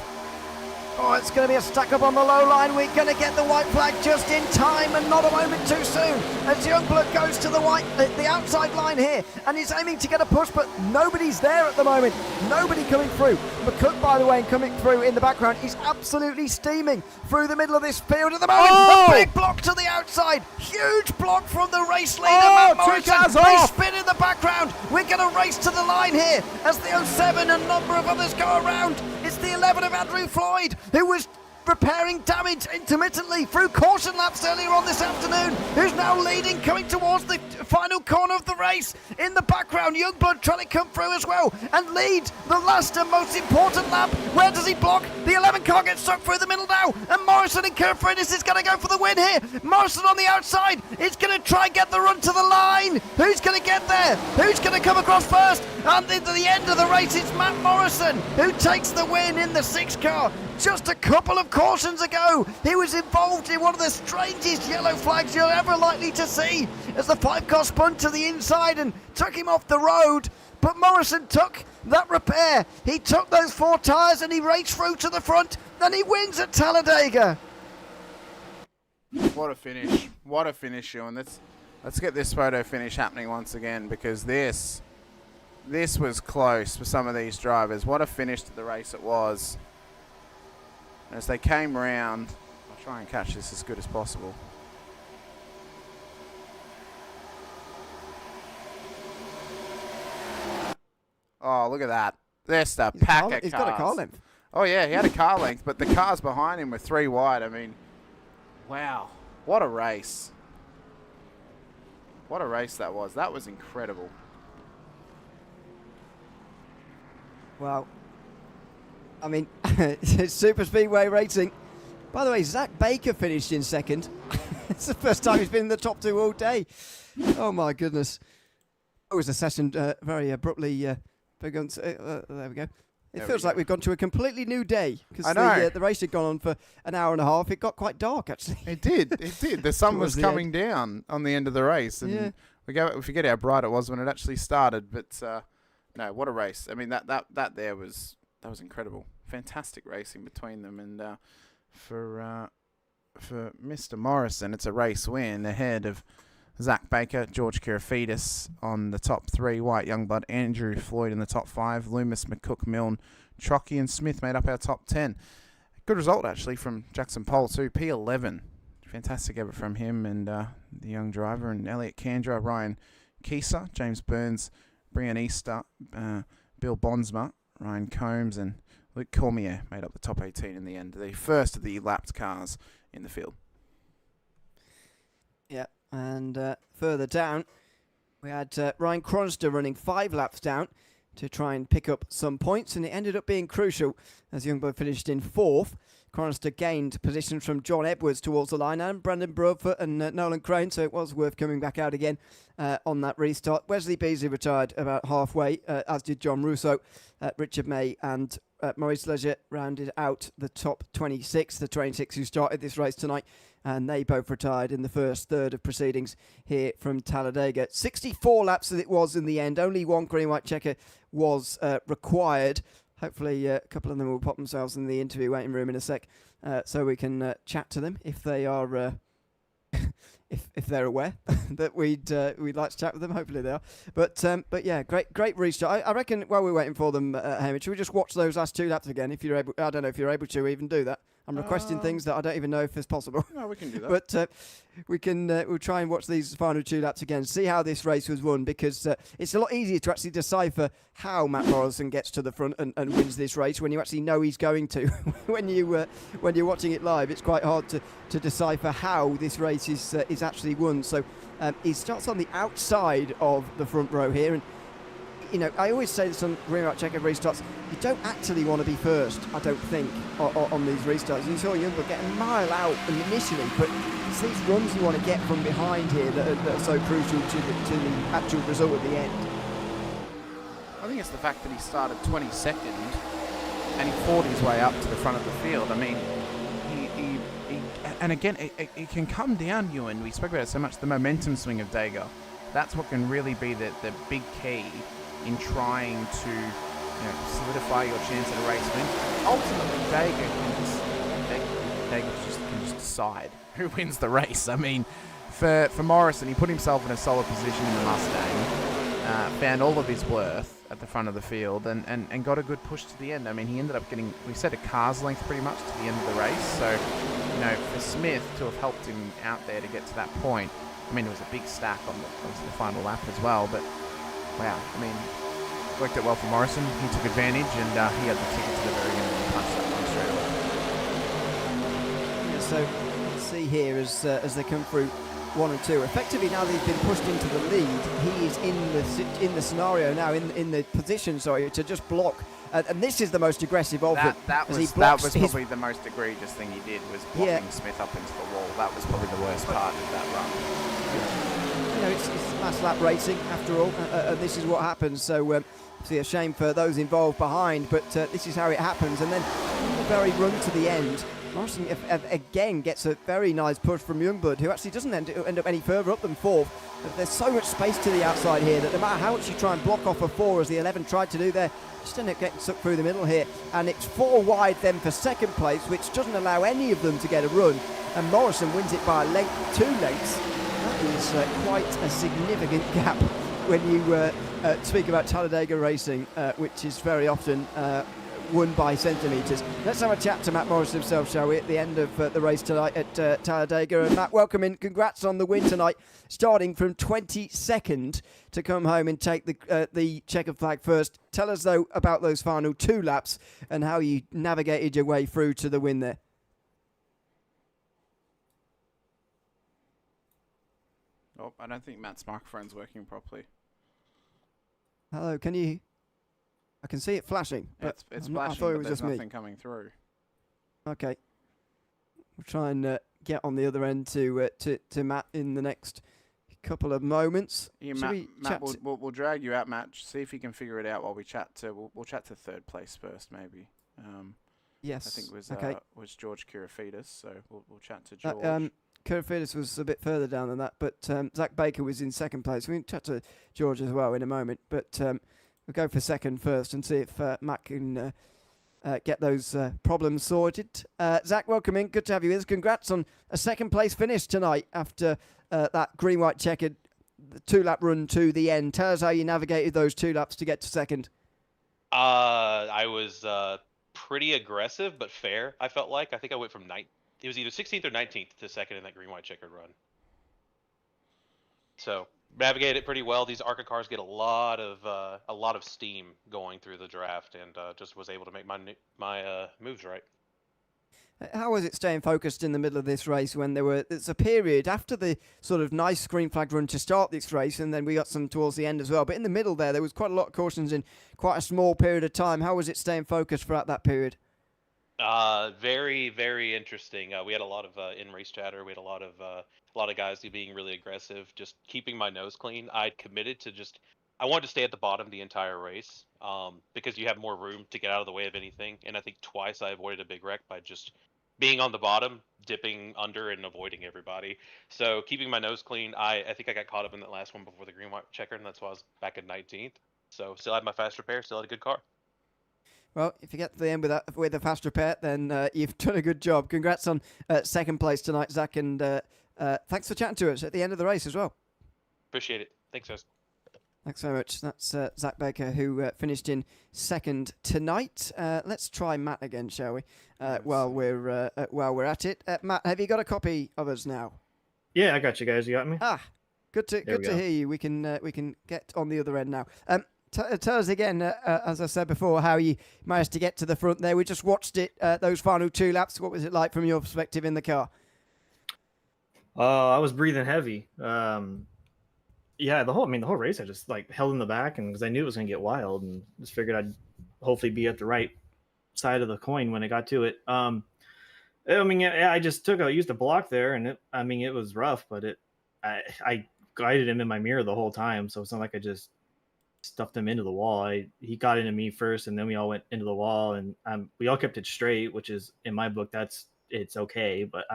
Oh, it's going to be a stack up on the low line. We're going to get the white flag just in time and not a moment too soon. As Youngblood goes to the outside line here, and he's aiming to get a push, but nobody's there at the moment. Nobody coming through. McCook, by the way, and coming through in the background, he's absolutely steaming through the middle of this field at the moment. Oh! A big block to the outside. Huge block from the race leader, Oh, Matt Morrison. 2 cars They off. spin in the background. We're going to race to the line here as the 07 and a number of others go around. It's the 11 of Andrew Floyd, who was repairing damage intermittently through caution laps earlier on this afternoon, who's now leading, coming towards the final corner of the race. In the background, Youngblood trying to come through as well and lead the last and most important lap. Where does he block? The 11 car gets stuck through the middle now, and Morrison and Kurt Freitas is going to go for the win here. Morrison on the outside is going to try and get the run to the line. Who's going to get there? Who's going to come across first? And at the end of the race, it's Matt Morrison who takes the win in the 6 car. Just a couple of cautions ago, he was involved in one of the strangest yellow flags you're ever likely to see as the 5 car spun to the inside and took him off the road. But Morrison took that repair. He took those 4 tyres and he raced through to the front, and he wins at Talladega. What a finish. What a finish, Ewan. Let's get this photo finish happening once again, because this was close for some of these drivers. What a finish to the race it was. As they came round, I'll try and catch this as good as possible. Oh, look at that. There's the pack of cars. He's got a car length. Oh, yeah, he had a car length, but the cars behind him were 3 wide. I mean, wow. What a race. What a race that was. That was incredible. Well, I mean, it's Super Speedway racing. By the way, Zach Baker finished in second. It's the first time he's been in the top 2 all day. Oh, my goodness. It was a session very abruptly begun. There we go. It feels like we've gone to a completely new day, because the race had gone on for an hour and a half. It got quite dark, actually. It did. It did. The sun was coming down on the end of the race. And we forget how bright it was when it actually started. But, no, what a race. I mean, that there was incredible. Fantastic racing between them, and for Mr. Morrison, it's a race win ahead of Zach Baker, George Kirifides on the top 3, White Youngblood, Andrew Floyd in the top 5, Loomis, McCook, Milne, Trockey and Smith made up our top 10. Good result actually from Jackson Pole too, P11. Fantastic effort from him and the young driver, and Elliot Kandra, Ryan Kieser, James Burns, Brian Easter, Bill Bonsma, Ryan Combs and Luke Cormier made up the top 18 in the end, the first of the lapped cars in the field. Yeah, and further down, we had Ryan Cronster running 5 laps down to try and pick up some points, and it ended up being crucial as Youngblood finished in 4th. Cronster gained positions from John Edwards towards the line, and Brandon Broadfoot and Nolan Crane, so it was worth coming back out again on that restart. Wesley Beasley retired about halfway, as did John Russo. Richard May and Maurice Leger rounded out the top 26, the 26 who started this race tonight, and they both retired in the first third of proceedings here from Talladega. 64 laps as it was in the end. Only one green white checker was required. Hopefully a couple of them will pop themselves in the interview waiting room in a sec, so we can chat to them if they are if they're aware that we'd like to chat with them. Hopefully they are. But yeah, great restart. I reckon while we're waiting for them, Hamish, should we just watch those last 2 laps again? If you're able, I don't know if you're able to even do that. I'm requesting things that I don't even know if it's possible. No, we can do that. But we'll try and watch these final 2 laps again, see how this race was won, because it's a lot easier to actually decipher how Matt Morrison gets to the front and wins this race when you actually know he's going to. when you're watching it live, it's quite hard to decipher how this race is actually won. So he starts on the outside of the front row here, and you know, I always say this on green white checker restarts, you don't actually want to be first, I don't think, on these restarts. You saw Youngblood get a mile out initially, but it's these runs you want to get from behind here that are so crucial to the actual result at the end. I think it's the fact that he started 22nd and he fought his way up to the front of the field. I mean, he And again, it can come down, Ewan. We spoke about it so much. The momentum swing of Dega. That's what can really be the big key in trying to solidify your chance at a race win. Ultimately, Dega can just decide who wins the race. I mean, for Morrison, he put himself in a solid position in the Mustang, found all of his worth at the front of the field, and got a good push to the end. I mean, he ended up getting, we said, a car's length pretty much to the end of the race. So, for Smith to have helped him out there to get to that point, I mean, it was a big stack on the final lap as well. But, wow, I mean, worked out well for Morrison. He took advantage, and he had the ticket to the very end and punched that one straight away. Yeah, so let's see here as they come through 1 and 2. Effectively, now that he's been pushed into the lead, he is in the scenario now, in the position, sorry, to just block. And this is the most aggressive of it. That was probably the most egregious thing he did, was blocking Smith up into the wall. That was probably the worst part of that run. It's last lap racing after all, and this is what happens. So, see, a shame for those involved behind, but this is how it happens. And then the very run to the end, Morrison again gets a very nice push from Youngblood, who actually doesn't end up any further up than 4th. There's so much space to the outside here that no matter how much you try and block off a 4, as the 11 tried to do there, just end up getting sucked through the middle here. And it's 4 wide then for second place, which doesn't allow any of them to get a run. And Morrison wins it by a length, 2 lengths. That is quite a significant gap when you speak about Talladega racing, which is very often won by centimetres. Let's have a chat to Matt Morrison himself, shall we, at the end of the race tonight at Talladega. And Matt, welcome in. Congrats on the win tonight, starting from 22nd to come home and take the checkered flag first. Tell us, though, about those final 2 laps and how you navigated your way through to the win there. Oh, I don't think Matt's microphone's working properly. Hello, can you... I can see it flashing, but it's I flashing, thought it but was there's just me. nothing coming through. Okay. We'll try and get on the other end to Matt in the next couple of moments. Yeah, Matt we'll drag you out, Matt. See if you can figure it out while we chat to... We'll chat to 3rd place first, maybe. Yes. I think it was okay. Was George Kirafidis, so we'll chat to George. Kirafidis was a bit further down than that, but Zach Baker was in 2nd place. We can chat to George as well in a moment, but we'll go for 2nd first and see if Matt can get those problems sorted. Zach, welcome in. Good to have you with us. Congrats on a 2nd place finish tonight after that green-white checkered 2-lap run to the end. Tell us how you navigated those 2 laps to get to 2nd. I was pretty aggressive but fair, I felt like. I think I went from it was either 16th or 19th to 2nd in that green-white checkered run. So navigated it pretty well. These ARCA cars get a lot of steam going through the draft, and just was able to make my moves right. How was it staying focused in the middle of this race when it's a period after the sort of nice green flag run to start this race, and then we got some towards the end as well, but in the middle there was quite a lot of cautions in quite a small period of time. How was it staying focused throughout that period? Very, very interesting. We had a lot of in-race chatter. We had a lot of guys being really aggressive, just keeping my nose clean. I'd committed to I wanted to stay at the bottom the entire race, because you have more room to get out of the way of anything. And I think twice I avoided a big wreck by just being on the bottom, dipping under, and avoiding everybody. So keeping my nose clean. I think I got caught up in that last one before the green white checker, and that's why I was back in 19th. So still had my fast repair, still had a good car. Well, if you get to the end with a fast repair, then you've done a good job. Congrats on 2nd place tonight, Zach, and thanks for chatting to us at the end of the race as well. Appreciate it. Thanks, guys. Thanks very much. That's Zach Baker, who finished in 2nd tonight. Let's try Matt again, shall we? While we're at it, Matt, have you got a copy of us now? Yeah, I got you guys. You got me. Good to hear you. We can get on the other end now. Tell us again, as I said before, how you managed to get to the front there. We just watched it, those final 2 laps. What was it like from your perspective in the car? I was breathing heavy. Yeah, the whole race I just held in the back, and because I knew it was going to get wild, and just figured I'd hopefully be at the right side of the coin when I got to it. I just used a block there, and it was rough, but I guided him in my mirror the whole time, so it's not like I just stuffed him into the wall. He got into me first, and then we all went into the wall, and we all kept it straight, which is, in my book, it's okay. But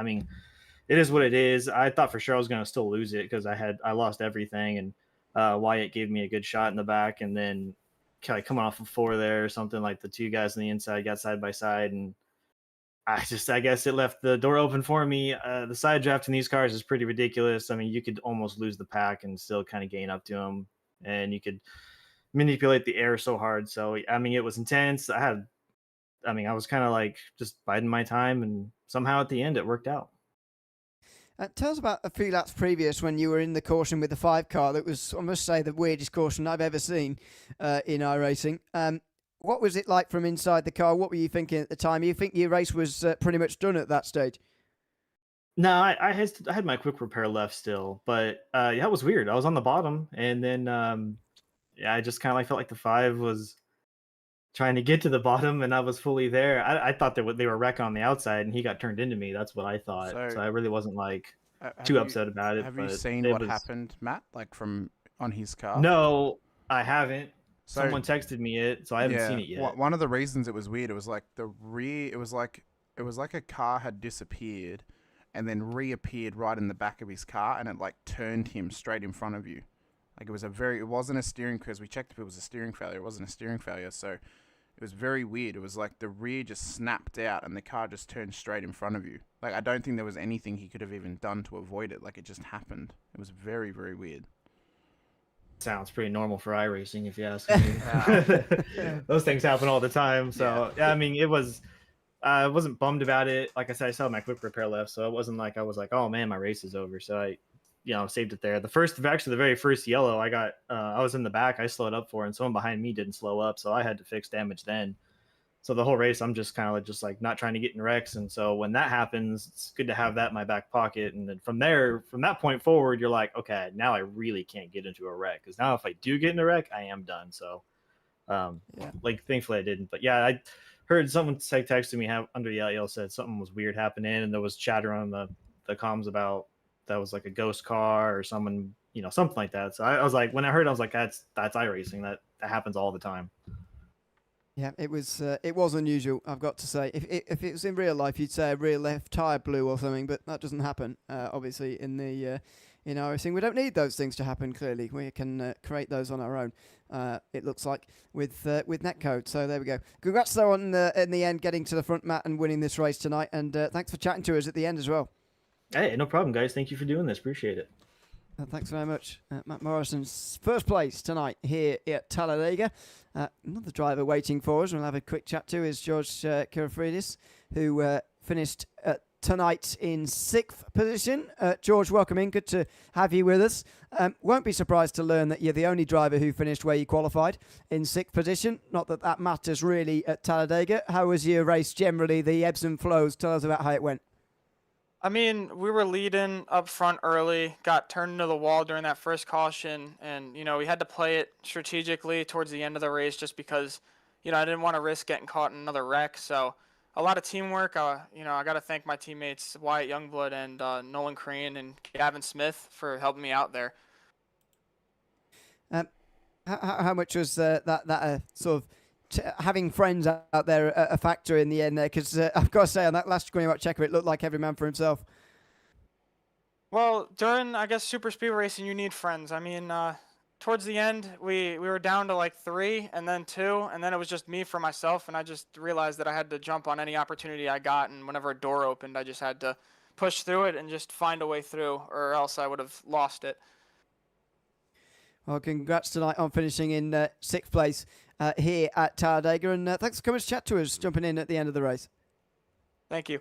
it is what it is. I thought for sure I was going to still lose it because I lost everything, and Wyatt gave me a good shot in the back, and then kind of coming off of 4 there or something, like the 2 guys on the inside got side by side, and I guess it left the door open for me. The side draft in these cars is pretty ridiculous. I mean, you could almost lose the pack and still kind of gain up to them, and you could manipulate the air so hard. So I mean, it was intense. I was kind of like just biding my time, and somehow at the end it worked out. Tell us about a few laps previous when you were in the caution with the 5 car. That was, I must say, the weirdest caution I've ever seen in iRacing. What was it like from inside the car? What were you thinking at the time? You think your race was pretty much done at that stage? No, I had my quick repair left still, but yeah, it was weird. I was on the bottom, and then yeah, I just kind of like felt like the 5 was trying to get to the bottom, and I was fully there. I thought they were wrecking on the outside, and he got turned into me. That's what I thought. So I really wasn't like too upset about it. Have you seen what happened, Matt? Like from on his car? No, I haven't. So, someone texted me it, so I haven't seen it yet. One of the reasons it was weird, it was like the rear. It was like a car had disappeared, and then reappeared right in the back of his car, and it like turned him straight in front of you. Like it wasn't a steering, because we checked if it was a steering failure. It wasn't a steering failure, so it was very weird. It was like the rear just snapped out, and the car just turned straight in front of you. Like I don't think there was anything he could have even done to avoid it. Like it just happened. It was very, very weird. Sounds pretty normal for iRacing, if you ask me. Those things happen all the time. So yeah, I mean, it was. I wasn't bummed about it. Like I said, I still had my quick repair left, so it wasn't like I was like, "Oh man, my race is over." So I, saved it there. The very first yellow, I was in the back. I slowed up for, and someone behind me didn't slow up, so I had to fix damage then. So the whole race, I'm just kind of like not trying to get in wrecks. And so when that happens, it's good to have that in my back pocket. And then from that point forward, you're like, okay, now I really can't get into a wreck, because now if I do get in a wreck, I am done. So, like thankfully I didn't. But yeah, I heard someone texted me under the yell said something was weird happening, and there was chatter on the comms about that was like a ghost car or someone, something like that. So I was like, when I heard it, I was like, that's iRacing. That happens all the time. Yeah, it was unusual, I've got to say. If it was in real life, you'd say a rear left tyre blew or something, but that doesn't happen. Obviously, in iRacing, we don't need those things to happen. Clearly, we can create those on our own. It looks like with netcode. So there we go. Congrats though on in the end getting to the front, Matt, and winning this race tonight. And thanks for chatting to us at the end as well. Hey, no problem, guys. Thank you for doing this. Appreciate it. Thanks very much. Matt Morrison's first place tonight here at Talladega. Another driver waiting for us we'll have a quick chat to is George Kirafridis, who finished tonight in 6th position. George, welcome in. Good to have you with us. Won't be surprised to learn that you're the only driver who finished where you qualified in 6th position. Not that that matters really at Talladega. How was your race generally, the ebbs and flows? Tell us about how it went. I mean, we were leading up front early, got turned into the wall during that first caution, and, we had to play it strategically towards the end of the race just because, I didn't want to risk getting caught in another wreck. So a lot of teamwork. I got to thank my teammates Wyatt Youngblood and Nolan Crane and Gavin Smith for helping me out there. How much was that sort of having friends out there a factor in the end there? Because I've got to say, on that last screen about checker, it looked like every man for himself. Well, during, I guess, super speed racing, you need friends. I mean, towards the end, we were down to like 3 and then 2, and then it was just me for myself, and I just realized that I had to jump on any opportunity I got, and whenever a door opened, I just had to push through it and just find a way through, or else I would have lost it. Well, congrats tonight on finishing in 6th place here at Talladega, and thanks for coming to chat to us, jumping in at the end of the race. Thank you.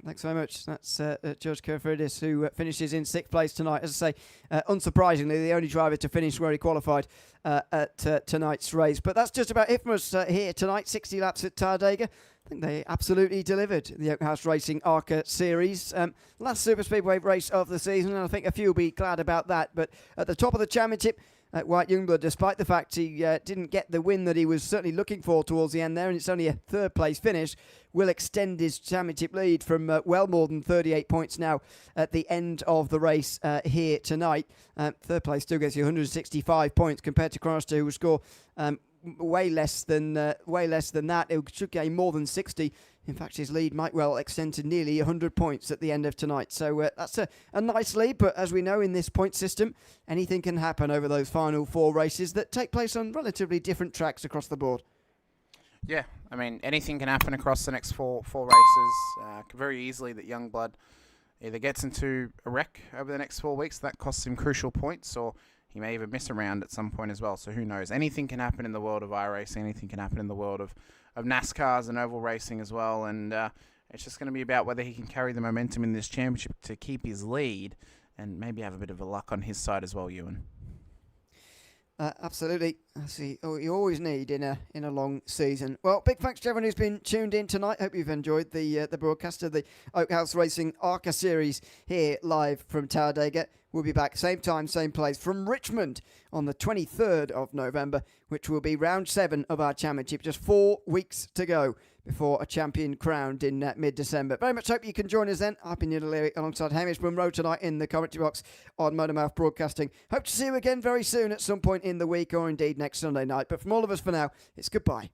Thanks very much. That's George Kirafridis, who finishes in 6th place tonight. As I say, unsurprisingly, the only driver to finish where he qualified at tonight's race. But that's just about it from us here tonight. 60 laps at Talladega. I think they absolutely delivered the House Racing Arca Series. Last Superspeedway race of the season, and I think a few will be glad about that. But at the top of the championship, Wyatt Youngblood, despite the fact he didn't get the win that he was certainly looking for towards the end there, and it's only a 3rd place finish, will extend his championship lead from well more than 38 points now at the end of the race here tonight. 3rd place still gets you 165 points compared to Chronoster, who will score way less than that. It should gain more than 60. In fact, his lead might well extend to nearly 100 points at the end of tonight. So that's a nice lead, but as we know in this point system, anything can happen over those final 4 races that take place on relatively different tracks across the board. Yeah, I mean, anything can happen across the next four races. Very easily that Youngblood either gets into a wreck over the next 4 weeks, that costs him crucial points, or he may even miss a round at some point as well. So who knows? Anything can happen in the world of iRacing. Anything can happen in the world of NASCARs and oval racing as well. And it's just going to be about whether he can carry the momentum in this championship to keep his lead and maybe have a bit of a luck on his side as well, Ewan. Absolutely. I see. Oh, you always need in a long season. Well, big thanks to everyone who's been tuned in tonight. Hope you've enjoyed the broadcast of the House Racing Arca Series here live from Talladega. We'll be back same time, same place from Richmond on the 23rd of November, which will be round 7 of our championship. Just 4 weeks to go before a champion crowned in mid-December. Very much hope you can join us then. I've been Neil O'Leary alongside Hamish Munro tonight in the commentary box on MotorMouth Broadcasting. Hope to see you again very soon at some point in the week or indeed next Sunday night. But from all of us for now, it's goodbye.